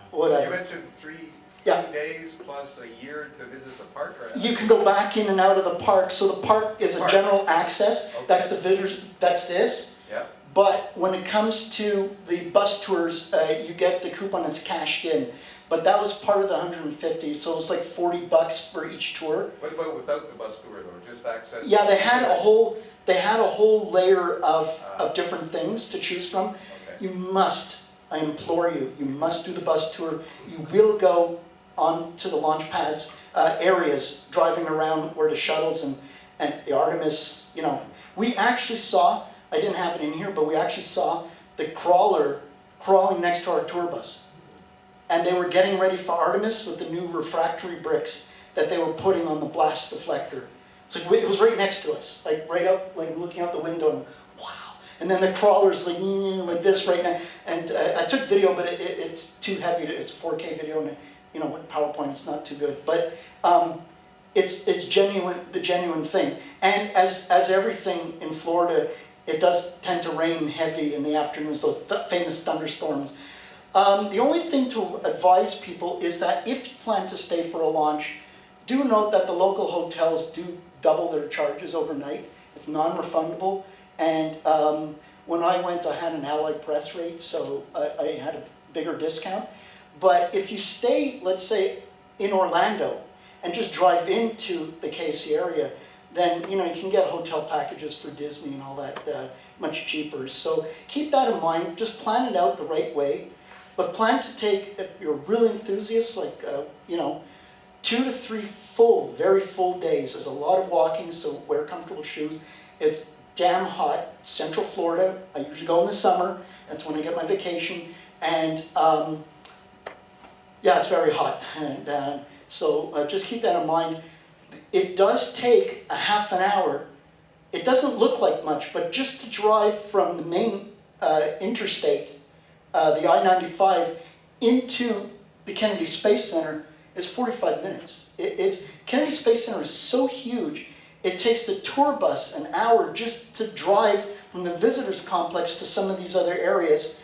Whatever. You mentioned three days plus a year to visit the park, right? You can go back in and out of the park. So the park is a general access. Okay. That's the visitors. That's this. Yeah. But when it comes to the bus tours, you get the coupon that's cashed in. But that was part of the 150, so it was like $40 for each tour. What about without the bus tour though? Just access? Yeah, they had a whole layer of different things to choose from. Okay. You must, I implore you, you must do the bus tour. You will go on to the launch pads, areas, driving around where the shuttles and the Artemis, We actually saw, I didn't have it in here, but we actually saw the crawler crawling next to our tour bus. And they were getting ready for Artemis with the new refractory bricks that they were putting on the blast deflector. So it was right next to us, like right up, like looking out the window, and wow. And then the crawler's like this right now. And I took video, but it's too heavy. It's a 4K video, and with PowerPoint, it's not too good. But it's genuine, the genuine thing. And as everything in Florida, it does tend to rain heavy in the afternoons, those famous thunderstorms. The only thing to advise people is that if you plan to stay for a launch, do note that the local hotels do double their charges overnight. It's non-refundable. And when I went, I had an Allied Press rate, so I had a bigger discount. But if you stay, let's say, in Orlando and just drive into the KC area, then you can get hotel packages for Disney and all that much cheaper. So keep that in mind. Just plan it out the right way. But plan to take, if you're really enthusiast, like 2 to 3 full, very full days. There's a lot of walking, so wear comfortable shoes. It's damn hot. Central Florida. I usually go in the summer. That's when I get my vacation. And yeah, it's very hot. And so just keep that in mind. It does take a half an hour. It doesn't look like much, but just to drive from the main interstate, the I-95, into the Kennedy Space Center is 45 minutes. Kennedy Space Center is so huge, it takes the tour bus an hour just to drive from the visitors complex to some of these other areas.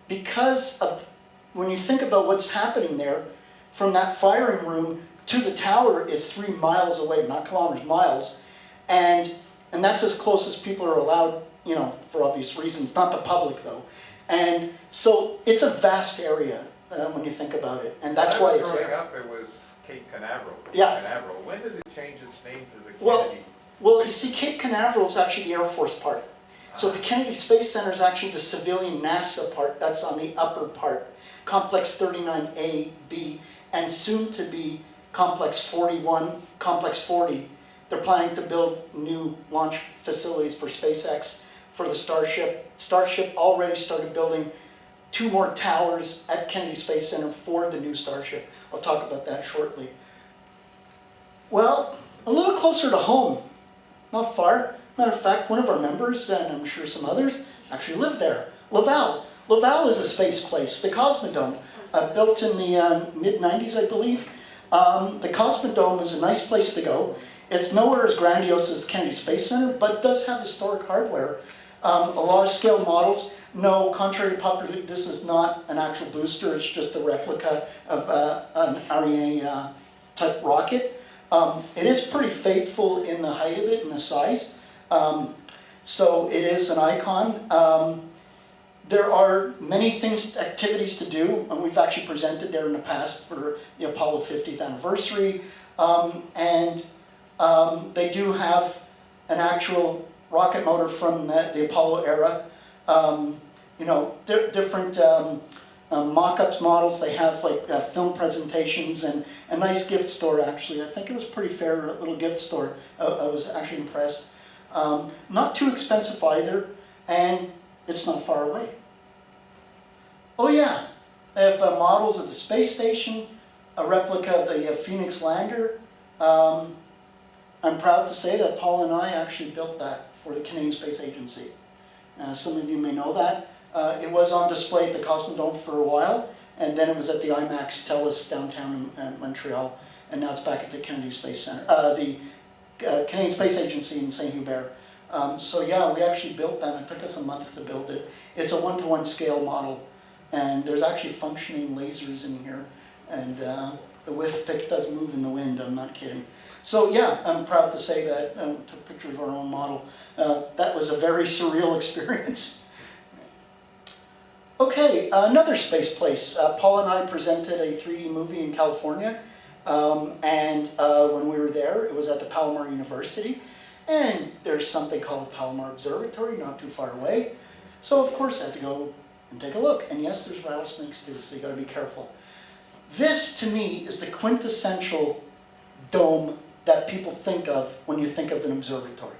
Because of, when you think about what's happening there, from that firing room to the tower is 3 miles away, not kilometers, miles. And that's as close as people are allowed, for obvious reasons, not the public though. And so it's a vast area when you think about it, and that's why it's growing there. up, it was Cape Canaveral. Yeah. Canaveral. When did it change its name to the Well, Kennedy? Well, you see, Cape Canaveral is actually the Air Force part. So the Kennedy Space Center is actually the civilian NASA part. That's on the upper part. Complex 39A, B, and soon to be Complex 41, Complex 40. They're planning to build new launch facilities for SpaceX, for the Starship. Starship already started building 2 more towers at Kennedy Space Center for the new Starship. I'll talk about that shortly. Well, a little closer to home, not far. Matter of fact, one of our members, and I'm sure some others, actually live there. Laval. Laval is a space place, the Cosmodome, built in the mid-90s, I believe. The Cosmodome is a nice place to go. It's nowhere as grandiose as Kennedy Space Center, but does have historic hardware. A lot of scale models. No, contrary to popular, this is not an actual booster, it's just a replica of an Ariane type rocket. It is pretty faithful in the height of it and the size. So it is an icon. There are many things, activities to do, and we've actually presented there in the past for the Apollo 50th anniversary. They do have an actual rocket motor from the Apollo era. Different mock-ups models. They have like film presentations and a nice gift store actually. I think it was a pretty fair little gift store. I was actually impressed. Not too expensive either, and it's not far away. Oh yeah, they have models of the space station, a replica of the Phoenix lander. I'm proud to say that Paul and I actually built that for the Canadian Space Agency. Some of you may know that. It was on display at the Cosmodome for a while, and then it was at the IMAX Telus downtown in Montreal, and now it's back at the Kennedy Space Center, the Canadian Space Agency in St. Hubert. So yeah, we actually built that. It took us a month to build it. It's a 1-to-1 scale model, and there's actually functioning lasers in here, and the whiff pick does move in the wind, I'm not kidding. So yeah, I'm proud to say that we took pictures of our own model. That was a very surreal experience. Okay, another space place. Paul and I presented a 3D movie in California, and when we were there, it was at the Palomar University, and there's something called Palomar Observatory, not too far away. So of course I had to go and take a look, and yes, there's rattlesnakes too, so you gotta be careful. This, to me, is the quintessential dome that people think of when you think of an observatory.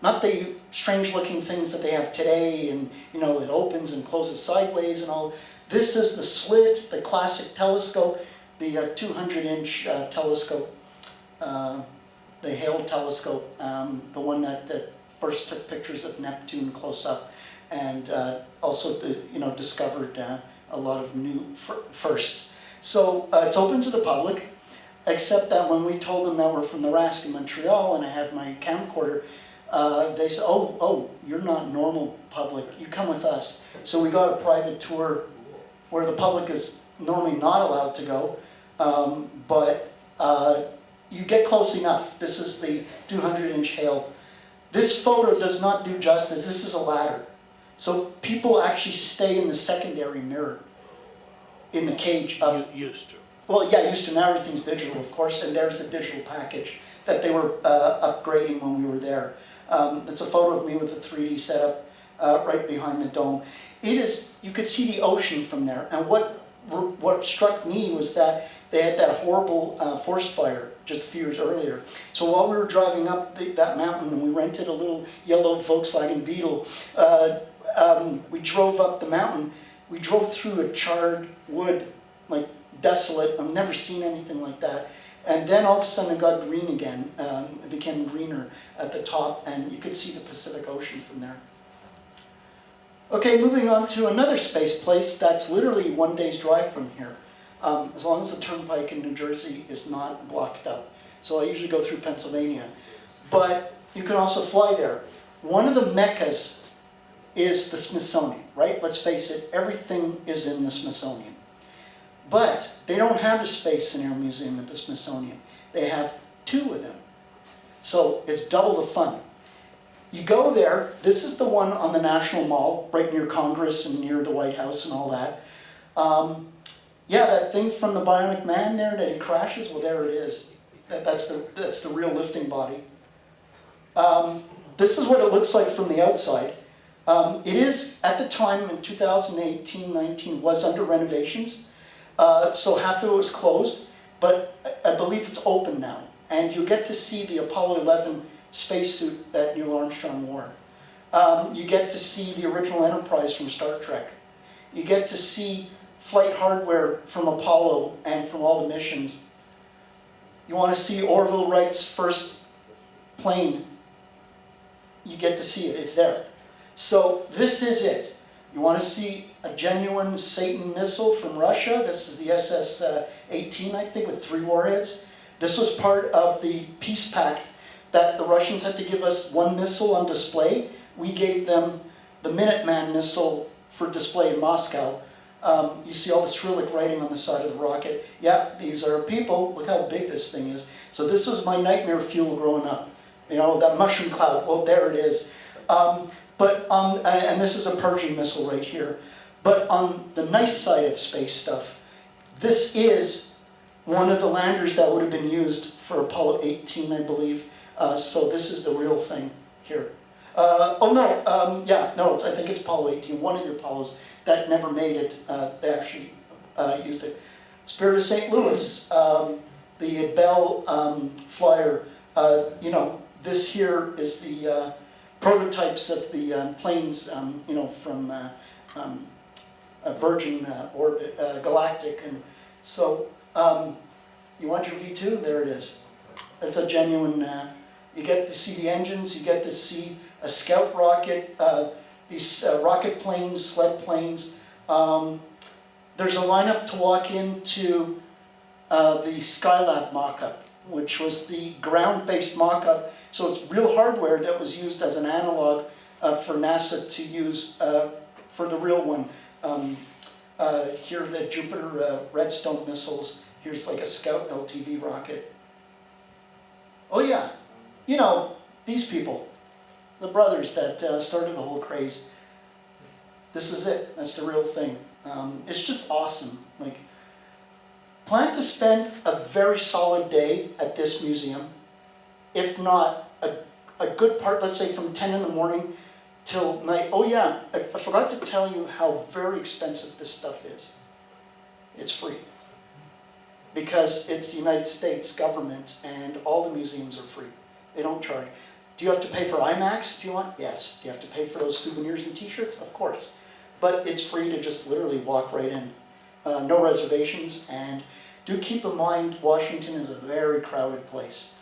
Not the strange-looking things that they have today, and it opens and closes sideways and all. This is the slit, the classic telescope, the 200-inch telescope, the Hale telescope, the one that first took pictures of Neptune close up, and also discovered a lot of new firsts. So it's open to the public. except that when we told them that we're from the RASC in Montreal and I had my camcorder, they said, oh, you're not normal public, you come with us. So we got a private tour where the public is normally not allowed to go, but you get close enough. This is the 200-inch hail. This photo does not do justice. This is a ladder. So people actually stay in the secondary mirror in the cage. Used to. Well, yeah, used to. Now everything's digital, of course, and there's the digital package that they were upgrading when we were there. It's a photo of me with the 3D setup right behind the dome. It is, you could see the ocean from there, and what struck me was that they had that horrible forest fire just a few years earlier. So while we were driving up that mountain, and we rented a little yellow Volkswagen Beetle, we drove up the mountain. We drove through a charred wood, like desolate. I've never seen anything like that. And then all of a sudden it got green again. It became greener at the top, and you could see the Pacific Ocean from there. Okay, moving on to another space place that's literally 1 day's drive from here. As long as the turnpike in New Jersey is not blocked up. So I usually go through Pennsylvania. But you can also fly there. One of the meccas is the Smithsonian, right? Let's face it, everything is in the Smithsonian. But they don't have a Space and Air Museum at the Smithsonian. They have 2 of them. So it's double the fun. You go there, this is the one on the National Mall, right near Congress and near the White House and all that. Yeah, that thing from the Bionic Man there that he crashes, well, there it is. That's the real lifting body. This is what it looks like from the outside. It is, at the time in 2018-19, was under renovations. So half of it was closed, but I believe it's open now. And you get to see the Apollo 11 spacesuit that Neil Armstrong wore. You get to see the original Enterprise from Star Trek. You get to see flight hardware from Apollo and from all the missions. You want to see Orville Wright's first plane, you get to see it, it's there. So this is it. You want to see a genuine Satan missile from Russia. This is the SS-18, I think, with 3 warheads. This was part of the peace pact that the Russians had to give us 1 missile on display. We gave them the Minuteman missile for display in Moscow. You see all the Cyrillic writing on the side of the rocket. Yeah, these are people. Look how big this thing is. So this was my nightmare fuel growing up. You know, that mushroom cloud. Well, there it is. And this is a Pershing missile right here. But on the nice side of space stuff, this is one of the landers that would have been used for Apollo 18, I believe. So this is the real thing here. I think it's Apollo 18, one of the Apollos that never made it. They actually used it. Spirit of St. Louis, the Bell flyer. This here is the prototypes of the planes, from Virgin Orbit, Galactic. And so, you want your V2? There it is. It's a genuine, you get to see the engines, you get to see a scout rocket, these rocket planes, sled planes. There's a lineup to walk into the Skylab mock-up, which was the ground-based mock-up. So it's real hardware that was used as an analog for NASA to use for the real one. Here are the Jupiter Redstone missiles. Here's like a Scout LTV rocket. Oh yeah, these people, the brothers that started the whole craze. This is it, that's the real thing. It's just awesome. Like, plan to spend a very solid day at this museum, if not a good part, let's say from 10 in the morning till night. Oh yeah, I forgot to tell you how very expensive this stuff is. It's free. Because it's the United States government and all the museums are free. They don't charge. Do you have to pay for IMAX if you want? Yes. Do you have to pay for those souvenirs and t-shirts? Of course. But it's free to just literally walk right in. No reservations, and do keep in mind Washington is a very crowded place.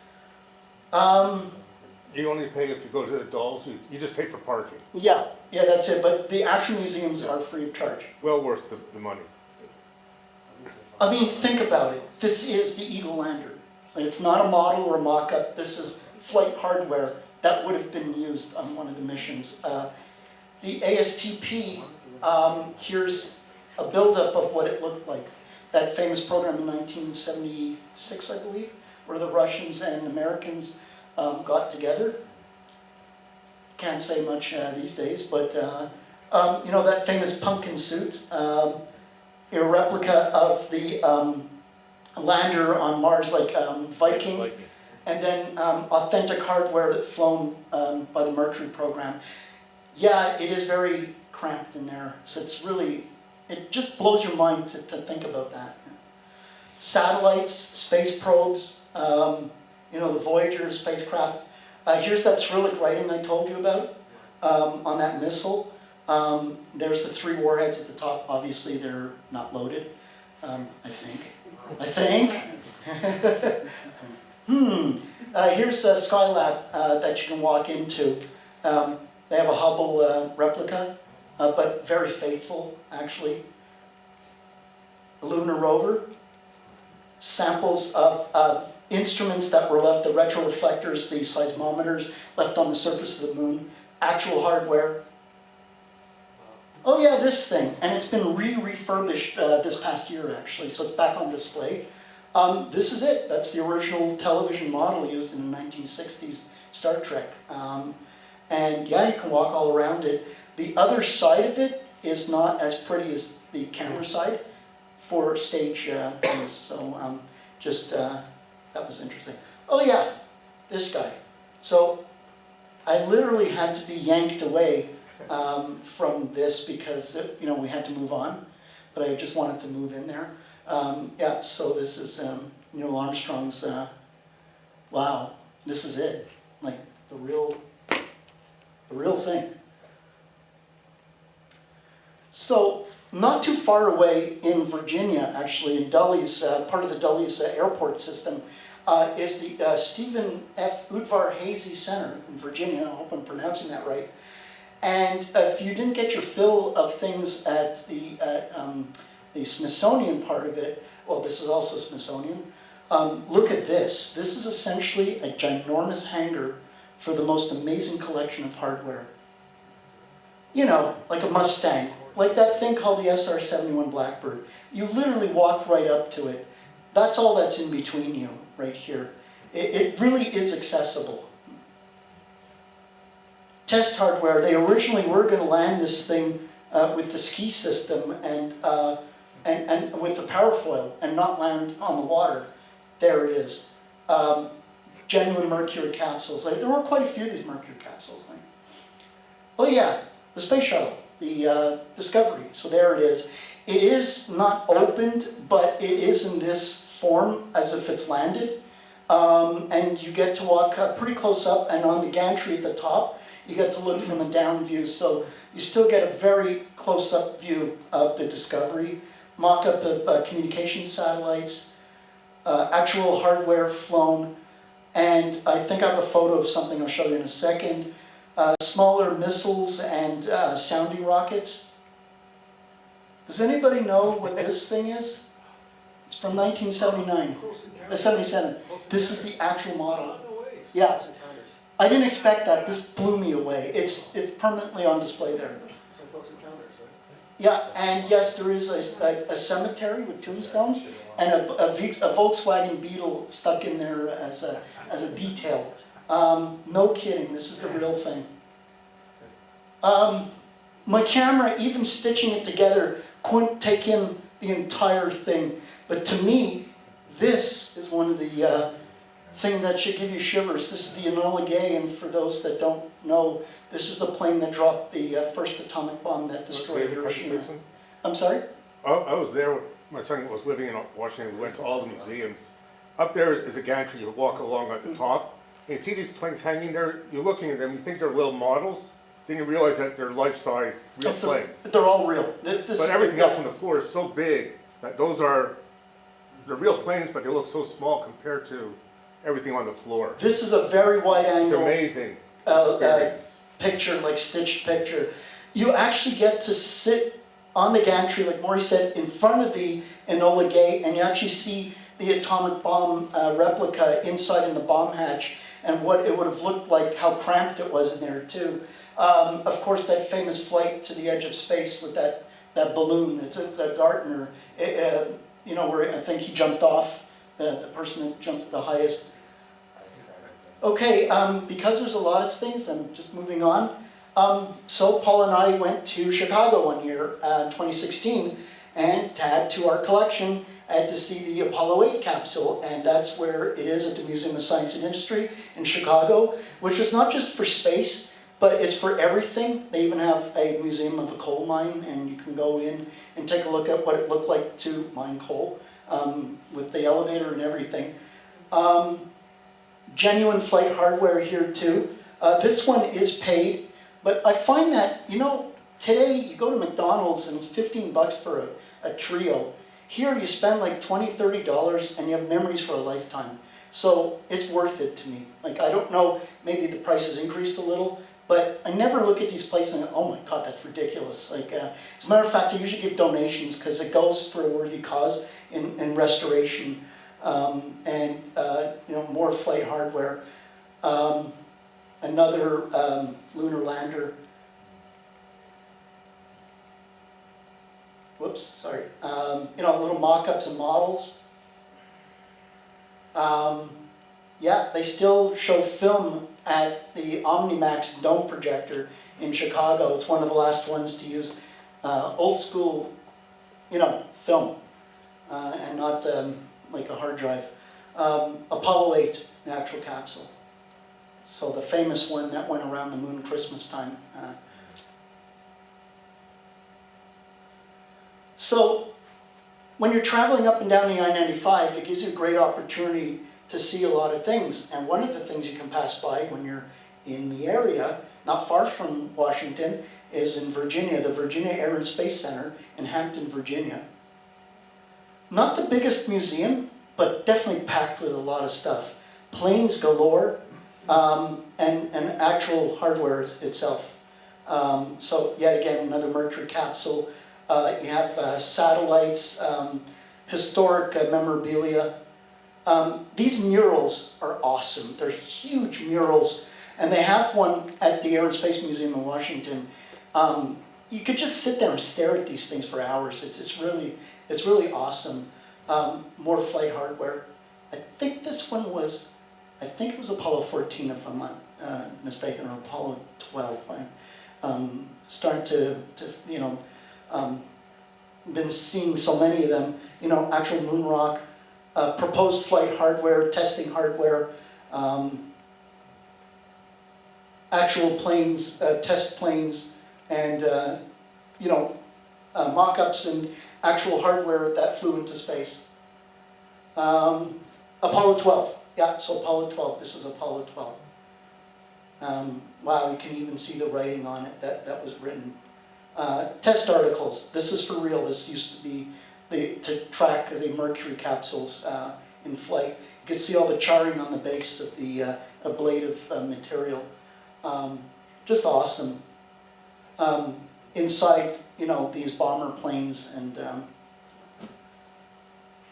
You only pay if you go to the dolls, you just pay for parking. Yeah, that's it. But the actual museums are free of charge. Well worth the money. I mean, think about it. This is the Eagle Lander. It's not a model or a mock-up. This is flight hardware that would have been used on one of the missions. The ASTP, here's a buildup of what it looked like. That famous program in 1976, I believe, where the Russians and Americans got together. Can't say much these days, but you know, that famous pumpkin suit, a replica of the lander on Mars, like Viking, and then authentic hardware that's flown by the Mercury program. Yeah, it is very cramped in there, so it's really, it just blows your mind to think about that. Satellites, space probes, you know, the Voyager spacecraft. Here's that Cyrillic writing I told you about on that missile. There's the 3 warheads at the top. Obviously, they're not loaded, I think. Here's a Skylab that you can walk into. They have a Hubble replica, but very faithful, actually. A lunar rover. Samples of instruments that were left, the retroreflectors, the seismometers, left on the surface of the moon. Actual hardware. Oh yeah, this thing. And it's been refurbished this past year, actually, so it's back on display. This is it. That's the original television model used in the 1960s Star Trek. And yeah, you can walk all around it. The other side of it is not as pretty as the camera side for stage things. So just, that was interesting. Oh yeah, this guy. So I literally had to be yanked away from this because, you know, we had to move on. But I just wanted to move in there. Yeah, so this is Neil Armstrong's, wow, this is it. Like the real thing. So, not too far away in Virginia, actually, in Dulles, part of the Dulles airport system, is the Stephen F. Udvar-Hazy Center in Virginia. I hope I'm pronouncing that right. And if you didn't get your fill of things at the Smithsonian part of it, well, this is also Smithsonian, look at this. This is essentially a ginormous hangar for the most amazing collection of hardware. You know, like a Mustang, like that thing called the SR-71 Blackbird. You literally walk right up to it. That's all that's in between you, right here. It really is accessible. Test hardware, they originally were going to land this thing with the ski system and with the parafoil and not land on the water. There it is. Genuine Mercury capsules. There were quite a few of these Mercury capsules. Oh yeah, the space shuttle, the Discovery. So there it is. It is not opened, but it is in this form as if it's landed. And you get to walk pretty close up, and on the gantry at the top, you get to look from a down view. So you still get a very close-up view of the Discovery. Mock-up of communication satellites, actual hardware flown, and I think I have a photo of something I'll show you in a second. Smaller missiles and sounding rockets. Does anybody know what this thing is? It's from 1979, 77. This is the actual model. Yeah, I didn't expect that. This blew me away. It's permanently on display there. Yeah, and yes, there is a cemetery with tombstones and a Volkswagen Beetle stuck in there as a detail. No kidding, this is the real thing. My camera, even stitching it together, couldn't take in the entire thing. But to me, this is one of the thing that should give you shivers. This is the Enola Gay, and for those that don't know, this is the plane that dropped the first atomic bomb that destroyed Hiroshima. I'm sorry? I was there, my son was living in Washington, we went to all the museums. Up there is a gantry, you walk along at the top, and you see these planes hanging there, you're looking at them, you think they're little models, then you realize that they're life-size real planes. They're all real. But everything else on the floor is so big that they're real planes, but they look so small compared to everything on the floor. This is a very wide angle. It's amazing experience. Picture, like stitched picture. You actually get to sit on the gantry, like Maury said, in front of the Enola Gay, and you actually see the atomic bomb replica inside in the bomb hatch and what it would have looked like, how cramped it was in there too. Of course, that famous flight to the edge of space with that balloon, it's a Gartner, you know, where I think he jumped off, the person that jumped the highest. Okay, because there's a lot of things, I'm just moving on. So Paul and I went to Chicago one year, 2016, and to add to our collection, I had to see the Apollo 8 capsule, and that's where it is at the Museum of Science and Industry in Chicago, which is not just for space, but it's for everything. They even have a museum of a coal mine, and you can go in and take a look at what it looked like to mine coal, with the elevator and everything. Genuine flight hardware here too. This one is paid, but I find that, you know, today you go to McDonald's and it's 15 bucks for a trio. Here you spend like $20, $30 and you have memories for a lifetime. So it's worth it to me. Like, I don't know, maybe the price has increased a little, but I never look at these places and go, oh my God, that's ridiculous. Like, as a matter of fact, I usually give donations because it goes for a worthy cause in restoration. You know, more flight hardware. Another lunar lander. Whoops, sorry. You know, little mock-ups and models. Yeah, they still show film at the OmniMax dome projector in Chicago. It's one of the last ones to use old school, you know, film, and not like a hard drive. Apollo 8 natural capsule. So the famous one that went around the moon Christmas time. So when you're traveling up and down the I-95, it gives you a great opportunity to see a lot of things. And one of the things you can pass by when you're in the area, not far from Washington, is in Virginia, the Virginia Air and Space Center in Hampton, Virginia. Not the biggest museum, but definitely packed with a lot of stuff. Planes galore, and actual hardware itself. So yet again, another Mercury capsule. You have satellites, historic memorabilia. These murals are awesome. They're huge murals, and they have one at the Air and Space Museum in Washington. You could just sit there and stare at these things for hours. It's really awesome. More flight hardware. I think this one was, I think it was Apollo 14 if I'm not mistaken, or Apollo 12. I'm starting to you know, been seeing so many of them, you know, actual moon rock, proposed flight hardware, testing hardware, actual planes, test planes, and you know, mock-ups and actual hardware that flew into space. Apollo 12, yeah, so Apollo 12, this is Apollo 12. Wow, you can even see the writing on it that was written. Test articles, this is for real. This used to be to track the Mercury capsules in flight. You can see all the charring on the base of the ablative material. Just awesome. Inside, you know, these bomber planes, and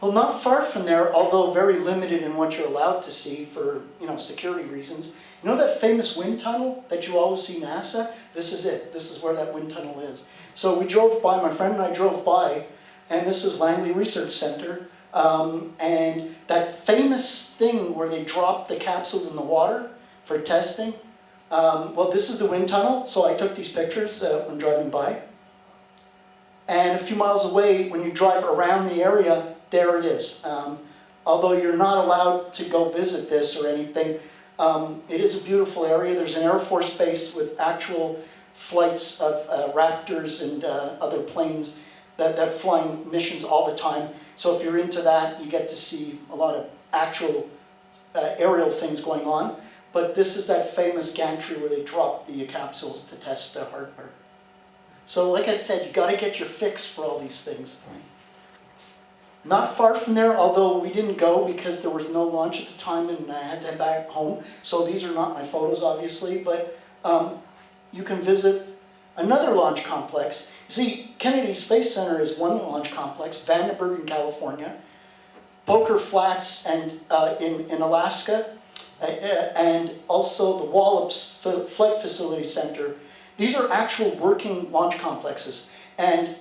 well, not far from there, although very limited in what you're allowed to see for, you know, security reasons. You know that famous wind tunnel that you always see NASA? This is it. This is where that wind tunnel is. So we drove by, my friend and I drove by, and this is Langley Research Center. And that famous thing where they drop the capsules in the water for testing, well, this is the wind tunnel. So I took these pictures when driving by. And a few miles away, when you drive around the area, there it is. Although you're not allowed to go visit this or anything, it is a beautiful area. There's an Air Force base with actual flights of Raptors and other planes that fly missions all the time. So if you're into that, you get to see a lot of actual aerial things going on. But this is that famous gantry where they drop the capsules to test the hardware. So like I said, you got to get your fix for all these things. Not far from there, although we didn't go because there was no launch at the time and I had to head back home. So these are not my photos, obviously, but you can visit another launch complex. See, Kennedy Space Center is one launch complex, Vandenberg in California. Poker Flats and in Alaska, and also the Wallops Flight Facility Center. These are actual working launch complexes, and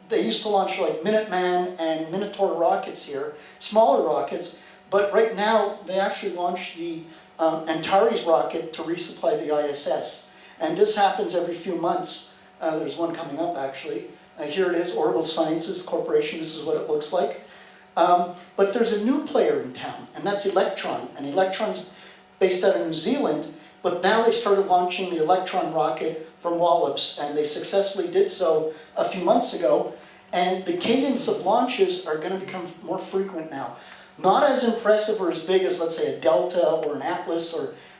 they used to launch like Minuteman and Minotaur rockets here, smaller rockets, but right now they actually launch the Antares rocket to resupply the ISS. And this happens every few months. There's one coming up actually. Here it is, Orbital Sciences Corporation, this is what it looks like. But there's a new player in town, and that's Electron. And Electron's based out of New Zealand, but now they started launching the Electron rocket from Wallops, and they successfully did so a few months ago. And the cadence of launches are going to become more frequent now. Not as impressive or as big as, let's say, a Delta or an Atlas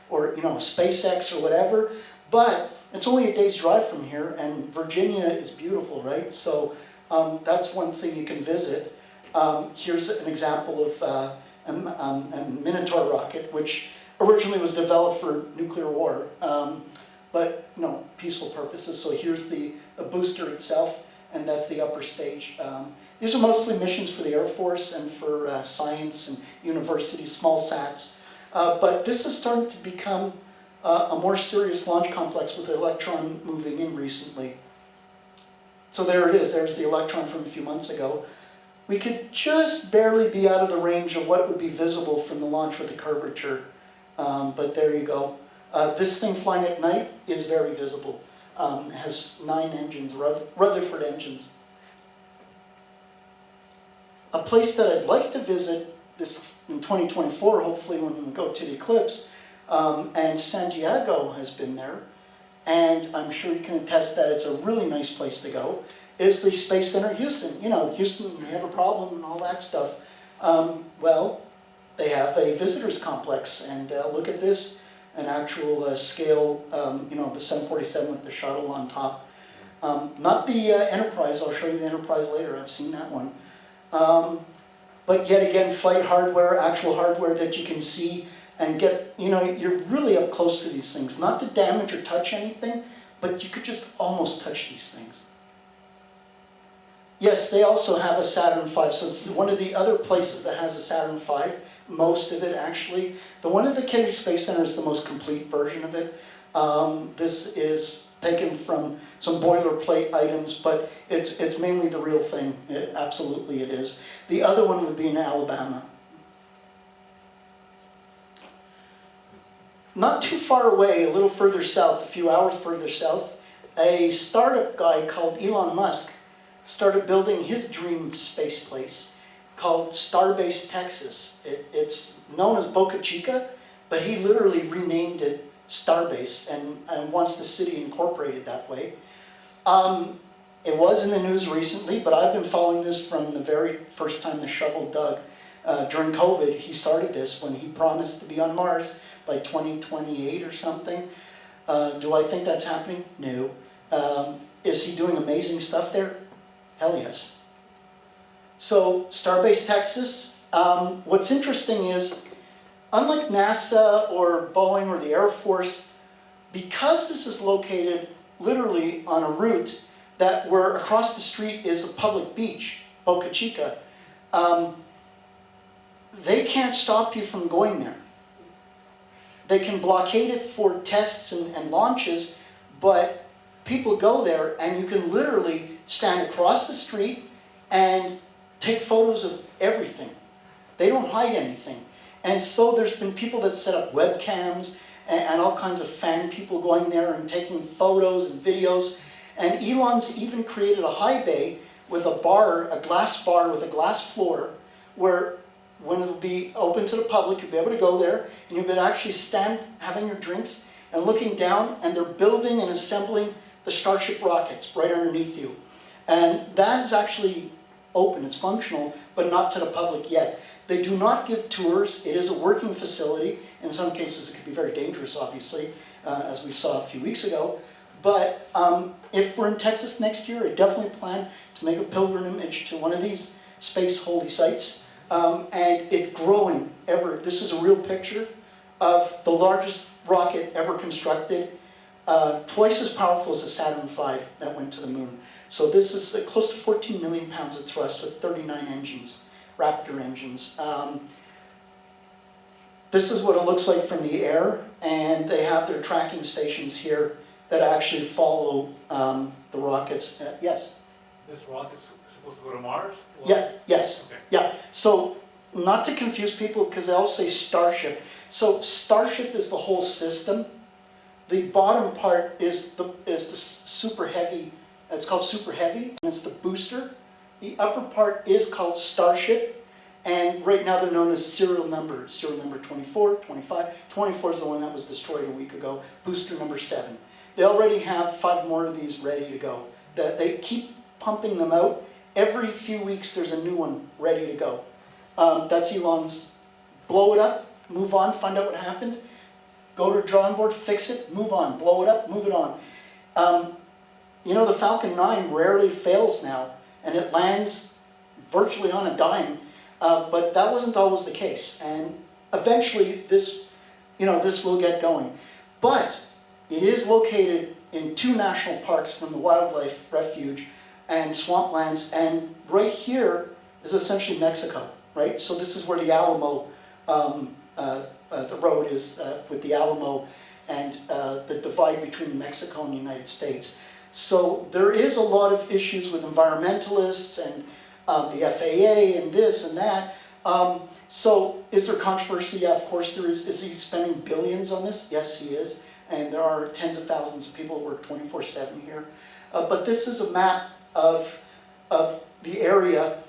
or you know, a SpaceX or whatever, but it's only a day's drive from here, and Virginia is beautiful, right? So that's one thing you can visit. Here's an example of a Minotaur rocket, which originally was developed for nuclear war, but you know, peaceful purposes. So here's the booster itself, and that's the upper stage. These are mostly missions for the Air Force and for science and universities, small sats. But this is starting to become a more serious launch complex with the Electron moving in recently. So there it is, there's the Electron from a few months ago. We could just barely be out of the range of what would be visible from the launch with the curvature, but there you go. This thing flying at night is very visible. It has 9 engines, Rutherford engines. A place that I'd like to visit this in 2024, hopefully when we go to the eclipse, and Santiago has been there, and I'm sure you can attest that it's a really nice place to go, is the Space Center Houston. You know, Houston, we have a problem and all that stuff. Well, they have a visitors complex, and look at this, an actual scale, you know, the 747 with the shuttle on top. Not the Enterprise, I'll show you the Enterprise later, I've seen that one. But yet again, flight hardware, actual hardware that you can see and get, you know, you're really up close to these things. Not to damage or touch anything, but you could just almost touch these things. Yes, they also have a Saturn V, so it's one of the other places that has a Saturn V, most of it actually. The one at the Kennedy Space Center is the most complete version of it. This is taken from some boilerplate items, but it's mainly the real thing. Absolutely it is. The other one would be in Alabama. Not too far away, a little further south, a few hours further south, a startup guy called Elon Musk started building his dream space place called Starbase, Texas. It's known as Boca Chica, but he literally renamed it Starbase and wants the city incorporated that way. It was in the news recently, but I've been following this from the very first time the shuttle dug. During COVID, he started this when he promised to be on Mars by 2028 or something. Do I think that's happening? No. Is he doing amazing stuff there? Hell yes. So, Starbase, Texas. What's interesting is, unlike NASA or Boeing or the Air Force, because this is located literally on a route that where across the street is a public beach, Boca Chica, they can't stop you from going there. They can blockade it for tests and launches, but people go there and you can literally stand across the street and take photos of everything. They don't hide anything. And so there's been people that set up webcams and all kinds of fan people going there and taking photos and videos. And Elon's even created a high bay with a bar, a glass bar with a glass floor, where when it'll be open to the public, you'll be able to go there and you'll be able to actually stand having your drinks and looking down, and they're building and assembling the Starship rockets right underneath you. And that is actually open, it's functional, but not to the public yet. They do not give tours. It is a working facility. In some cases, it could be very dangerous, obviously, as we saw a few weeks ago. But if we're in Texas next year, I definitely plan to make a pilgrimage to one of these space holy sites. And it growing ever. This is a real picture of the largest rocket ever constructed. Twice as powerful as the Saturn V that went to the moon. So this is close to 14 million pounds of thrust with 39 engines. Raptor engines. This is what it looks like from the air, and they have their tracking stations here that actually follow the rockets. Yes? This rocket's supposed to go to Mars? Or- Yes, yes, Okay. yeah. So, not to confuse people, because they all say Starship. So, Starship is the whole system. The bottom part is the super heavy, it's called super heavy, and it's the booster. The upper part is called Starship, and right now they're known as serial number 24, 25. 24 is the one that was destroyed a week ago, booster number 7. They already have 5 more of these ready to go. They keep pumping them out. Every few weeks there's a new one ready to go. That's Elon's blow it up, move on, find out what happened, go to a drawing board, fix it, move on, blow it up, move it on. You know, the Falcon 9 rarely fails now, and it lands virtually on a dime, but that wasn't always the case. And eventually this will get going. But it is located in 2 national parks from the wildlife refuge and swamplands, and right here is essentially Mexico, right? So this is where the Alamo, the road is with the Alamo and the divide between Mexico and the United States. So there is a lot of issues with environmentalists and the FAA and this and that. So is there controversy? Yeah, of course there is. Is he spending billions on this? Yes, he is. And there are tens of thousands of people who work 24/7 here. But this is a map of the area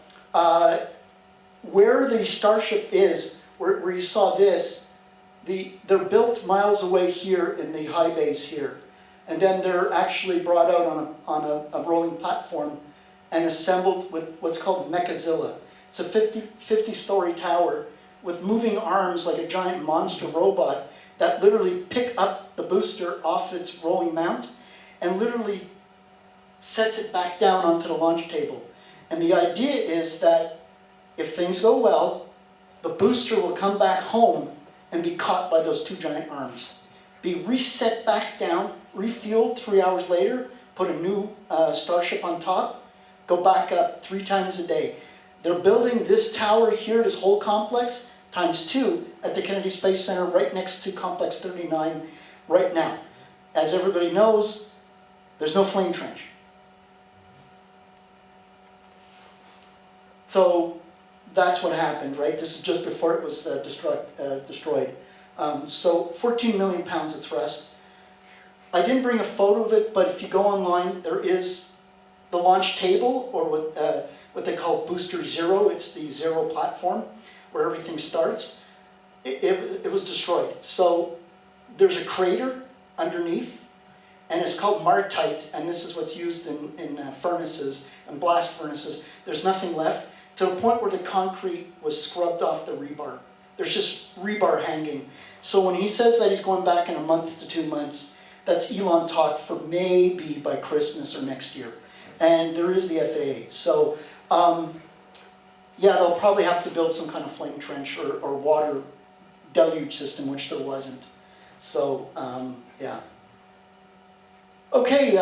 where the Starship is, where you saw this. They're built miles away here in the high bays here. And then they're actually brought out on a rolling platform and assembled with what's called Mechazilla. It's a 50-story tower with moving arms like a giant monster robot that literally pick up the booster off its rolling mount and literally sets it back down onto the launch table. And the idea is that if things go well, the booster will come back home and be caught by those 2 giant arms, be reset back down, refueled 3 hours later, put a new Starship on top, go back up 3 times a day. They're building this tower here, this whole complex, times 2 at the Kennedy Space Center right next to Complex 39 right now. As everybody knows, there's no flame trench. So that's what happened, right? This is just before it was destroyed. So 14 million pounds of thrust. I didn't bring a photo of it, but if you go online, there is the launch table, or what they call Booster Zero. It's the zero platform where everything starts. It was destroyed. So there's a crater underneath, and it's called Martite, and this is what's used in furnaces and blast furnaces. There's nothing left, to the point where the concrete was scrubbed off the rebar. There's just rebar hanging. So when he says that he's going back in a month to 2 months, that's Elon talk for maybe by Christmas or next year. And there is the FAA. So yeah, they'll probably have to build some kind of flame trench or water deluge system, which there wasn't. So yeah. Okay,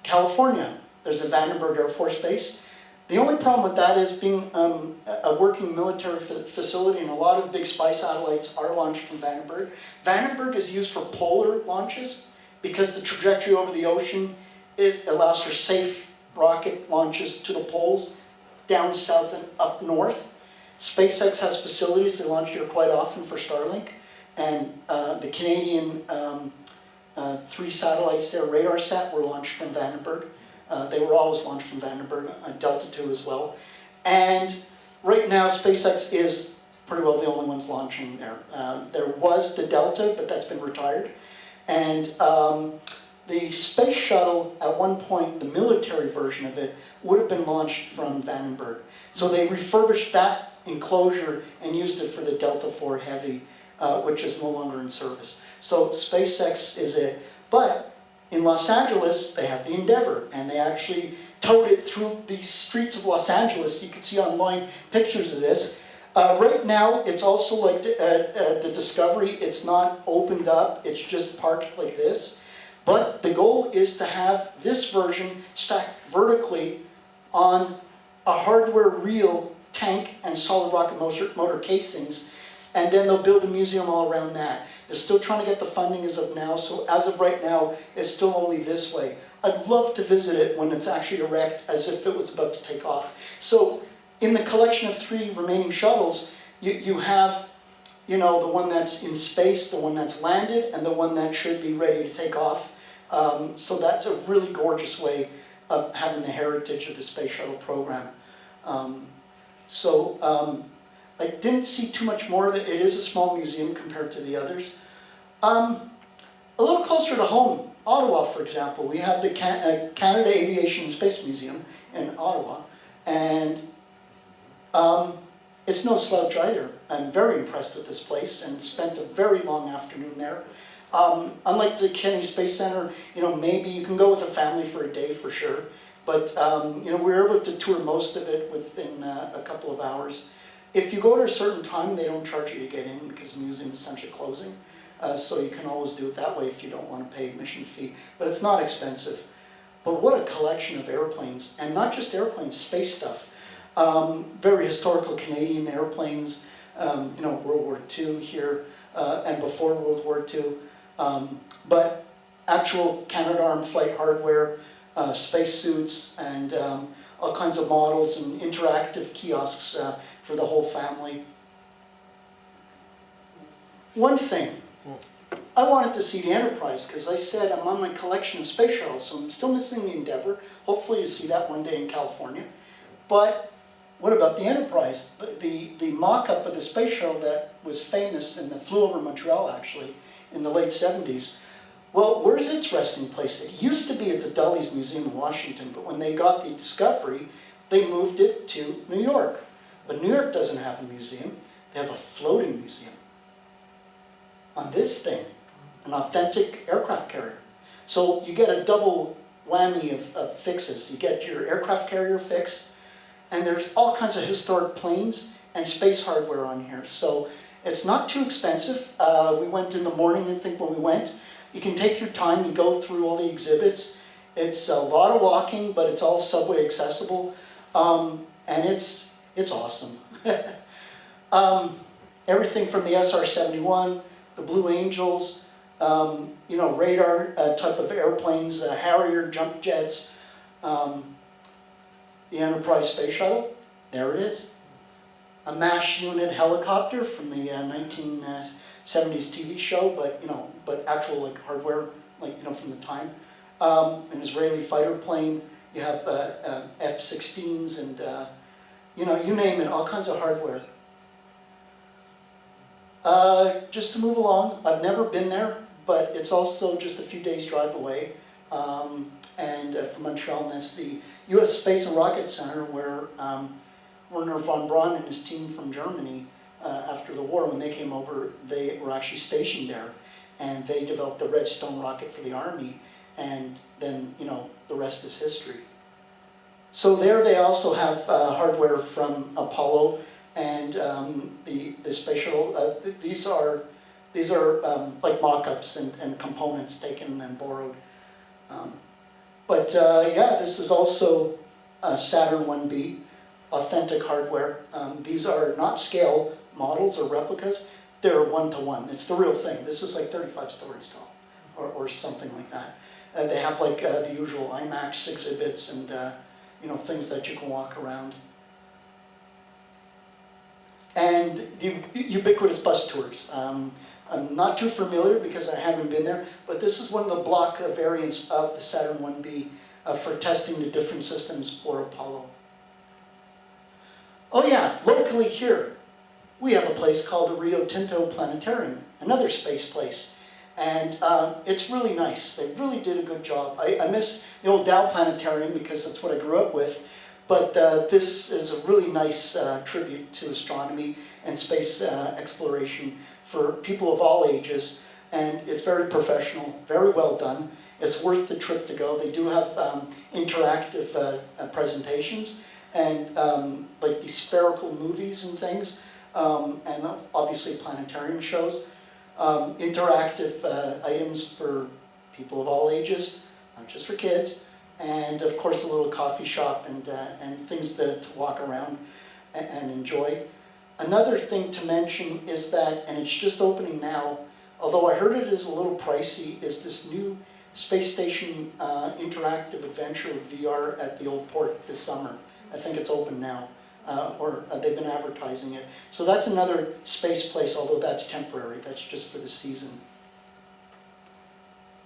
California. There's a Vandenberg Air Force Base. The only problem with that is being a working military facility, and a lot of big spy satellites are launched from Vandenberg. Vandenberg is used for polar launches because the trajectory over the ocean allows for safe rocket launches to the poles, down south and up north. SpaceX has facilities. They launch here quite often for Starlink. And the Canadian 3 satellites there, RadarSat, were launched from Vandenberg. They were always launched from Vandenberg, Delta II as well. And right now, SpaceX is pretty well the only ones launching there. There was the Delta, but that's been retired. And the space shuttle, at one point, the military version of it, would have been launched from Vandenberg. So they refurbished that enclosure and used it for the Delta IV Heavy, which is no longer in service. So SpaceX is it. But in Los Angeles, they have the Endeavour, and they actually towed it through the streets of Los Angeles. You can see online pictures of this. Right now, it's also like the Discovery. It's not opened up. It's just parked like this. But the goal is to have this version stacked vertically on a hardware reel tank and solid rocket motor casings, and then they'll build a museum all around that. They're still trying to get the funding as of now, so as of right now, it's still only this way. I'd love to visit it when it's actually erect, as if it was about to take off. So in the collection of 3 remaining shuttles, you have, you know, the one that's in space, the one that's landed, and the one that should be ready to take off. So that's a really gorgeous way of having the heritage of the space shuttle program. I didn't see too much more of it. It is a small museum compared to the others. A little closer to home, Ottawa, for example, we have the Canada Aviation and Space Museum in Ottawa, and it's no slouch either. I'm very impressed with this place and spent a very long afternoon there. Unlike the Kennedy Space Center, you know, maybe you can go with a family for a day for sure, but you know, we were able to tour most of it within a couple of hours. If you go at a certain time, they don't charge you to get in because the museum is essentially closing. So you can always do it that way if you don't want to pay admission fee, but it's not expensive. But what a collection of airplanes, and not just airplanes, space stuff. Very historical Canadian airplanes, you know, World War II here, and before World War II. But actual Canadarm flight hardware, spacesuits, and all kinds of models and interactive kiosks for the whole family. One thing, I wanted to see the Enterprise because I said I'm on my collection of space shuttles, so I'm still missing the Endeavour. Hopefully you see that one day in California. But what about the Enterprise? The mock-up of the space shuttle that was famous and that flew over Montreal actually in the late 70s. Well, where's its resting place? It used to be at the Dulles Museum in Washington, but when they got the Discovery, they moved it to New York. But New York doesn't have a museum, they have a floating museum. On this thing, an authentic aircraft carrier. So you get a double whammy of fixes. You get your aircraft carrier fix, and there's all kinds of historic planes and space hardware on here. So it's not too expensive. We went in the morning, I think, when we went. You can take your time, you go through all the exhibits. It's a lot of walking, but it's all subway accessible. And it's awesome. Everything from the SR-71, the Blue Angels, you know, radar type of airplanes, Harrier jump jets, the Enterprise space shuttle, there it is. A MASH unit helicopter from the 1970s TV show, but you know, but actual like hardware, like you know, from the time. An Israeli fighter plane. You have F-16s and you know, you name it, all kinds of hardware. Just to move along, I've never been there, but it's also just a few days drive away. From Montreal, and that's the U.S. Space and Rocket Center where Werner von Braun and his team from Germany, after the war, when they came over, they were actually stationed there. And they developed the Redstone rocket for the Army, and then, you know, the rest is history. So there they also have hardware from Apollo and the space shuttle. These are like mock-ups and components taken and borrowed. Yeah, this is also Saturn 1B, authentic hardware. These are not scale models or replicas. They're one-to-one. It's the real thing. This is like 35 stories tall, or something like that. They have like the usual IMAX exhibits and you know, things that you can walk around. And the ubiquitous bus tours. I'm not too familiar because I haven't been there, but this is one of the block variants of the Saturn 1B for testing the different systems for Apollo. Oh yeah, locally here, we have a place called the Rio Tinto Planetarium, another space place. And it's really nice. They really did a good job. I miss the old Dow Planetarium because that's what I grew up with. But this is a really nice tribute to astronomy and space exploration for people of all ages. And it's very professional, very well done. It's worth the trip to go. They do have interactive presentations and like these spherical movies and things. And obviously planetarium shows. Interactive items for people of all ages, not just for kids, and of course a little coffee shop and things to walk around. and enjoy. Another thing to mention is that, and it's just opening now, although I heard it is a little pricey, is this new space station interactive adventure with VR at the old port this summer. I think it's open now, or they've been advertising it. So that's another space place, although that's temporary, that's just for the season.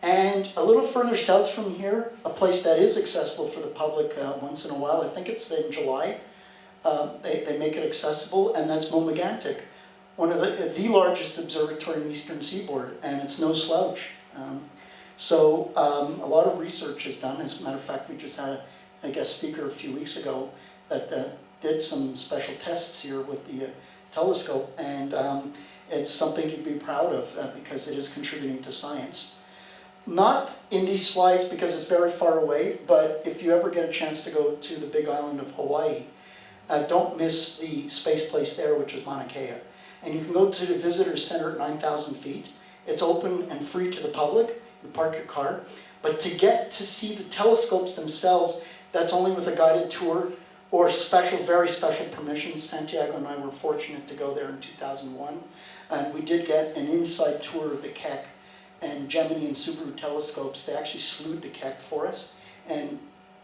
And a little further south from here, a place that is accessible for the public once in a while, I think it's in July, they make it accessible, and that's Momagantic, one of the largest observatory in the eastern seaboard, and it's no slouch. So a lot of research is done. As a matter of fact, we just had a guest speaker a few weeks ago that did some special tests here with the telescope, and it's something to be proud of because it is contributing to science. Not in these slides because it's very far away, but if you ever get a chance to go to the big island of Hawaii, don't miss the space place there, which is Mauna Kea. And you can go to the visitor center at 9,000 feet. It's open and free to the public. You park your car. But to get to see the telescopes themselves, that's only with a guided tour or special, very special permissions. Santiago and I were fortunate to go there in 2001. And we did get an inside tour of the Keck and Gemini and Subaru telescopes. They actually slewed the Keck for us. And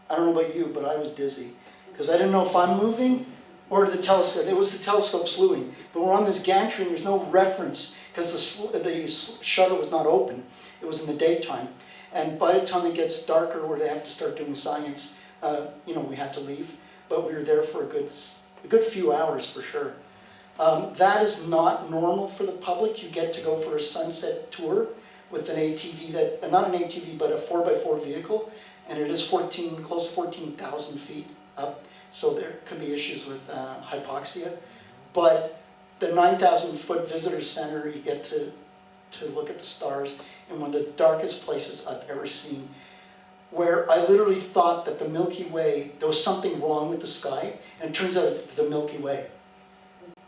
I don't know about you, but I was dizzy, because I didn't know if I'm moving or the telescope. It was the telescope slewing. But we're on this gantry and there's no reference because the shutter was not open. It was in the daytime. And by the time it gets darker where they have to start doing science, we had to leave. But we were there for a good few hours for sure. That is not normal for the public. You get to go for a sunset tour with an ATV, not an ATV, but a 4x4 vehicle. And it is close to 14,000 feet up. So there could be issues with hypoxia. But the 9,000 foot visitor center, you get to look at the stars in one of the darkest places I've ever seen, where I literally thought that the Milky Way, there was something wrong with the sky, and it turns out it's the Milky Way.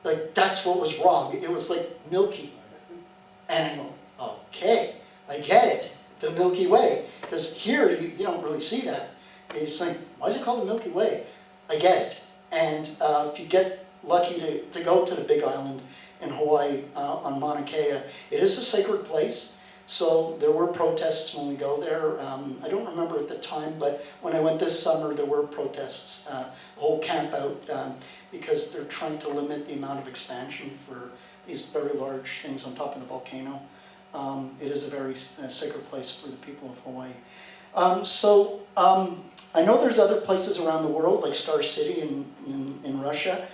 Like, that's what was wrong. It was like milky. And I go, okay, I get it, the Milky Way. Because here, you don't really see that. It's like, why is it called the Milky Way? I get it. And if you get lucky to go to the big island in Hawaii on Mauna Kea, it is a sacred place. So there were protests when we go there. I don't remember at the time, but when I went this summer, there were protests, a whole camp out, because they're trying to limit the amount of expansion for these very large things on top of the volcano. It is a very sacred place for the people of Hawaii. I know there's other places around the world, like Star City in Russia.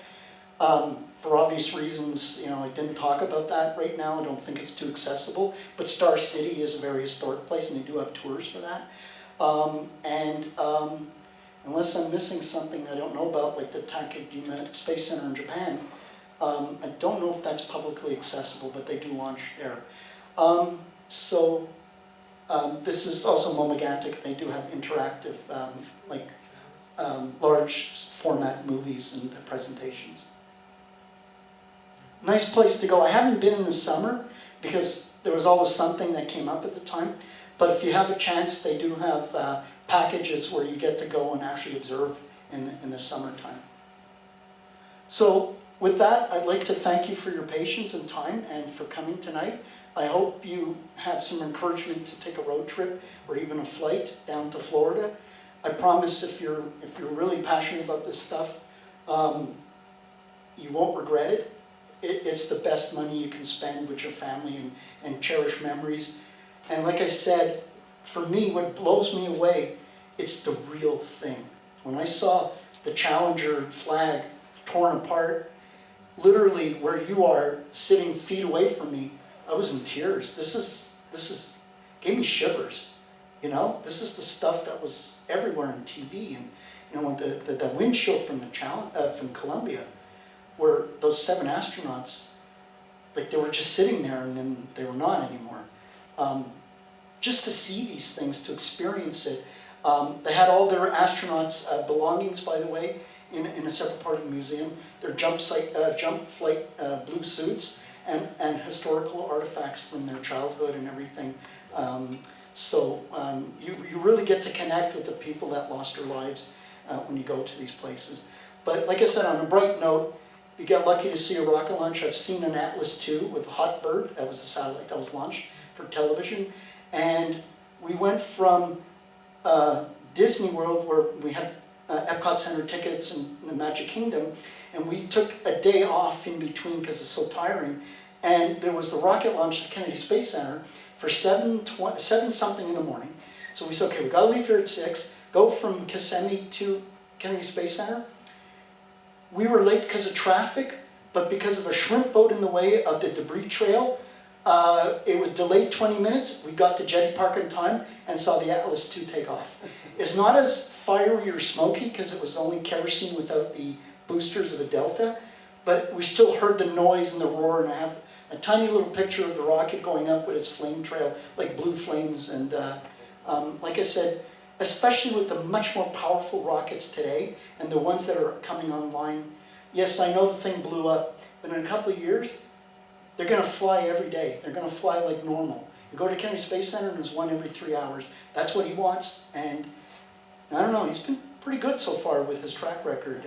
For obvious reasons, I didn't talk about that right now. I don't think it's too accessible. But Star City is a very historic place, and they do have tours for that. Unless I'm missing something I don't know about, like the Takajima Space Center in Japan, I don't know if that's publicly accessible, but they do launch there. This is also Momagantic. They do have interactive, large format movies and presentations. Nice place to go. I haven't been in the summer because there was always something that came up at the time. But if you have a chance, they do have packages where you get to go and actually observe in the summertime. So with that, I'd like to thank you for your patience and time and for coming tonight. I hope you have some encouragement to take a road trip or even a flight down to Florida. I promise if you're really passionate about this stuff, you won't regret it. It's the best money you can spend with your family and cherish memories. And like I said, for me, what blows me away, it's the real thing. When I saw the Challenger flag torn apart, literally where you are sitting feet away from me, I was in tears. This is gave me shivers. This is the stuff that was everywhere on TV, and when the windshield from from Columbia, where those 7 astronauts, they were just sitting there and then they were not anymore. Just to see these things, to experience it. They had all their astronauts' belongings, by the way, in a separate part of the museum. Their jump flight blue suits and historical artifacts from their childhood and everything. You really get to connect with the people that lost their lives when you go to these places. But like I said, on a bright note, you get lucky to see a rocket launch. I've seen an Atlas II with Hot Bird. That was the satellite that was launched for television. And we went from Disney World, where we had Epcot Center tickets and the Magic Kingdom, and we took a day off in between because it's so tiring. And there was the rocket launch at Kennedy Space Center for 7 something in the morning. So we said, okay, we gotta leave here at 6, go from Kissimmee to Kennedy Space Center. We were late because of traffic, but because of a shrimp boat in the way of the debris trail, it was delayed 20 minutes. We got to Jetty Park in time and saw the Atlas II take off. It's not as fiery or smoky because it was only kerosene without the boosters of a Delta, but we still heard the noise and the roar, and I have a tiny little picture of the rocket going up with its flame trail, like blue flames. And like I said, especially with the much more powerful rockets today and the ones that are coming online, yes, I know the thing blew up, but in a couple of years, they're going to fly every day. They're going to fly like normal. You go to Kennedy Space Center and there's one every 3 hours. That's what he wants, and I don't know, he's been pretty good so far with his track record.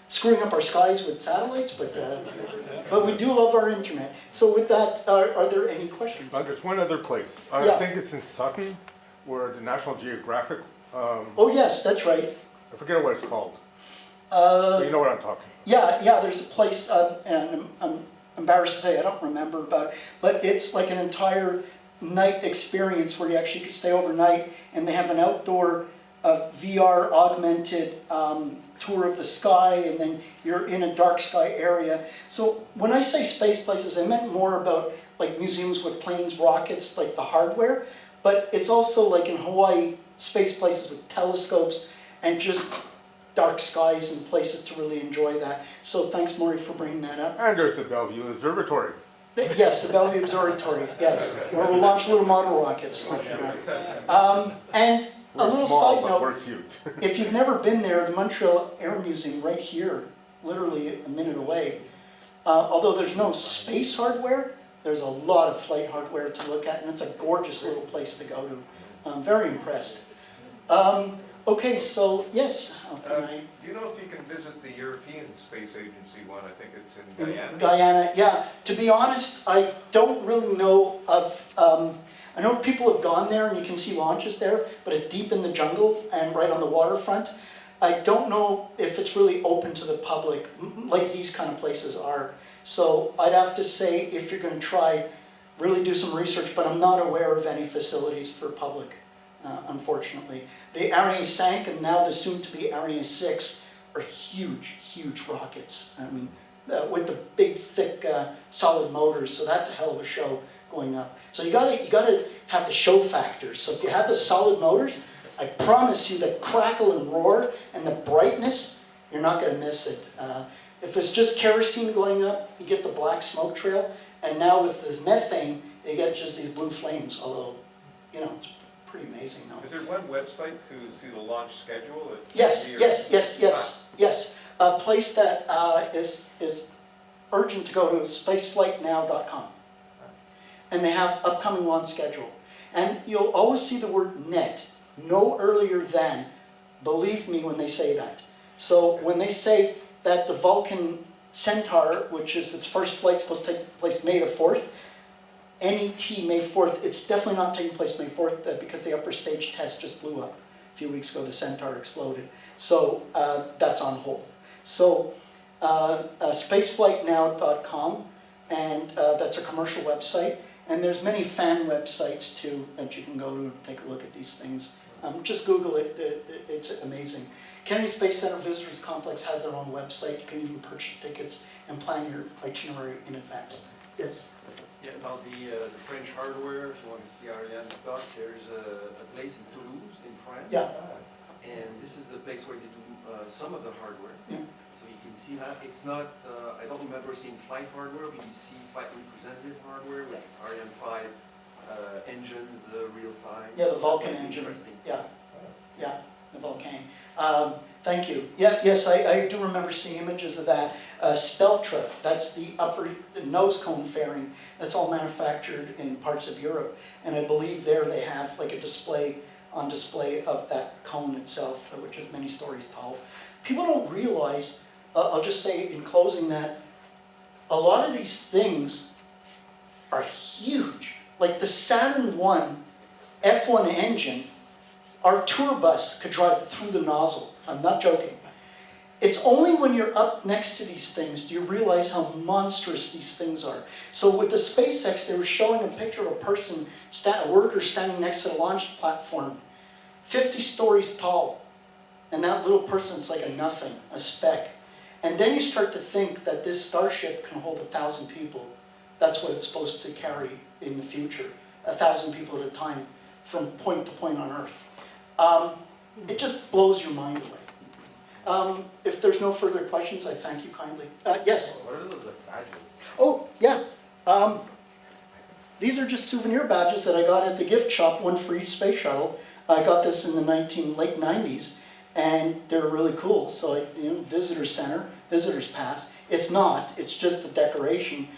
Screwing up our skies with satellites, but we do love our internet. So with that, are there any questions? There's one other place. Yeah. I think it's in Sutton, where the National Geographic, Oh yes, that's right. I forget what it's called. But you know what I'm talking about. Yeah, there's a place, and I'm embarrassed to say I don't remember about it, but it's like an entire night experience where you actually can stay overnight, and they have an outdoor VR augmented tour of the sky, and then you're in a dark sky area. So when I say space places, I meant more about like museums with planes, rockets, like the hardware, but it's also like in Hawaii, space places with telescopes and just dark skies and places to really enjoy that. So thanks, Maury, for bringing that up. And there's the Bellevue Observatory. Yes, the Bellevue Observatory, yes, where we'll launch little model rockets after that. And a We're little small, side but note, we're cute. if you've never been there, the Montreal Air Museum right here, literally a minute away, although there's no space hardware, there's a lot of flight hardware to look at, and it's a gorgeous little place to go to. I'm very impressed. Okay, so yes, how can I? Do you know if you can visit the European Space Agency one? I think it's in Guyana. Guyana, yeah. To be honest, I don't really know of, I know people have gone there and you can see launches there, but it's deep in the jungle and right on the waterfront. I don't know if it's really open to the public like these kind of places are. So I'd have to say, if you're going to try, really do some research, but I'm not aware of any facilities for public, unfortunately. The Ariane 5 and now the soon-to-be Ariane 6 are huge, huge rockets. I mean, with the big, thick, solid motors, so that's a hell of a show going up. So you gotta have the show factor. So if you have the solid motors, I promise you the crackle and roar and the brightness, you're not gonna miss it. If it's just kerosene going up, you get the black smoke trail, and now with this methane, you get just these blue flames, although, you know, it's pretty amazing though. Is there one website to see the launch schedule? Yes. A place that is urgent to go to is spaceflightnow.com. And they have upcoming launch schedule. And you'll always see the word net, no earlier than, believe me when they say that. So when they say that the Vulcan Centaur, which is its first flight, supposed to take place May the 4th, NET May 4th, it's definitely not taking place May 4th because the upper stage test just blew up a few weeks ago. The Centaur exploded. So that's on hold. So spaceflightnow.com, and that's a commercial website. And there's many fan websites too that you can go to take a look at these things. Just Google it, it's amazing. Kennedy Space Center Visitors Complex has their own website. You can even purchase tickets and plan your itinerary in advance. Yes? Yeah, about the French hardware, if you want to see Ariane stuff, there's a place in Toulouse, in France. Yeah. And this is the place where they do some of the hardware. Yeah. So you can see that. It's not, I don't remember seeing flight hardware, but you see flight representative hardware with Ariane 5 engines, the real size. Yeah, the Vulcan engine. Interesting. Yeah, the Vulcan. Thank you. Yes, I do remember seeing images of that. Speltra, that's the nose cone fairing. That's all manufactured in parts of Europe. And I believe there they have like a display of that cone itself, which is many stories tall. People don't realize I'll just say in closing that a lot of these things are huge. Like the Saturn I F1 engine, our tour bus could drive through the nozzle. I'm not joking. It's only when you're up next to these things do you realize how monstrous these things are. So with the SpaceX, they were showing a picture of a person, a worker standing next to the launch platform, 50 stories tall. And that little person's like a nothing, a speck. And then you start to think that this Starship can hold 1,000 people. That's what it's supposed to carry in the future, 1,000 people at a time from point to point on Earth. It just blows your mind away. If there's no further questions, I thank you kindly. Yes? What are those badges? Oh, yeah. These are just souvenir badges that I got at the gift shop, one for each space shuttle. I got this in the late 90s, and they're really cool. So, visitor center, visitor's pass. It's not, it's just a decoration.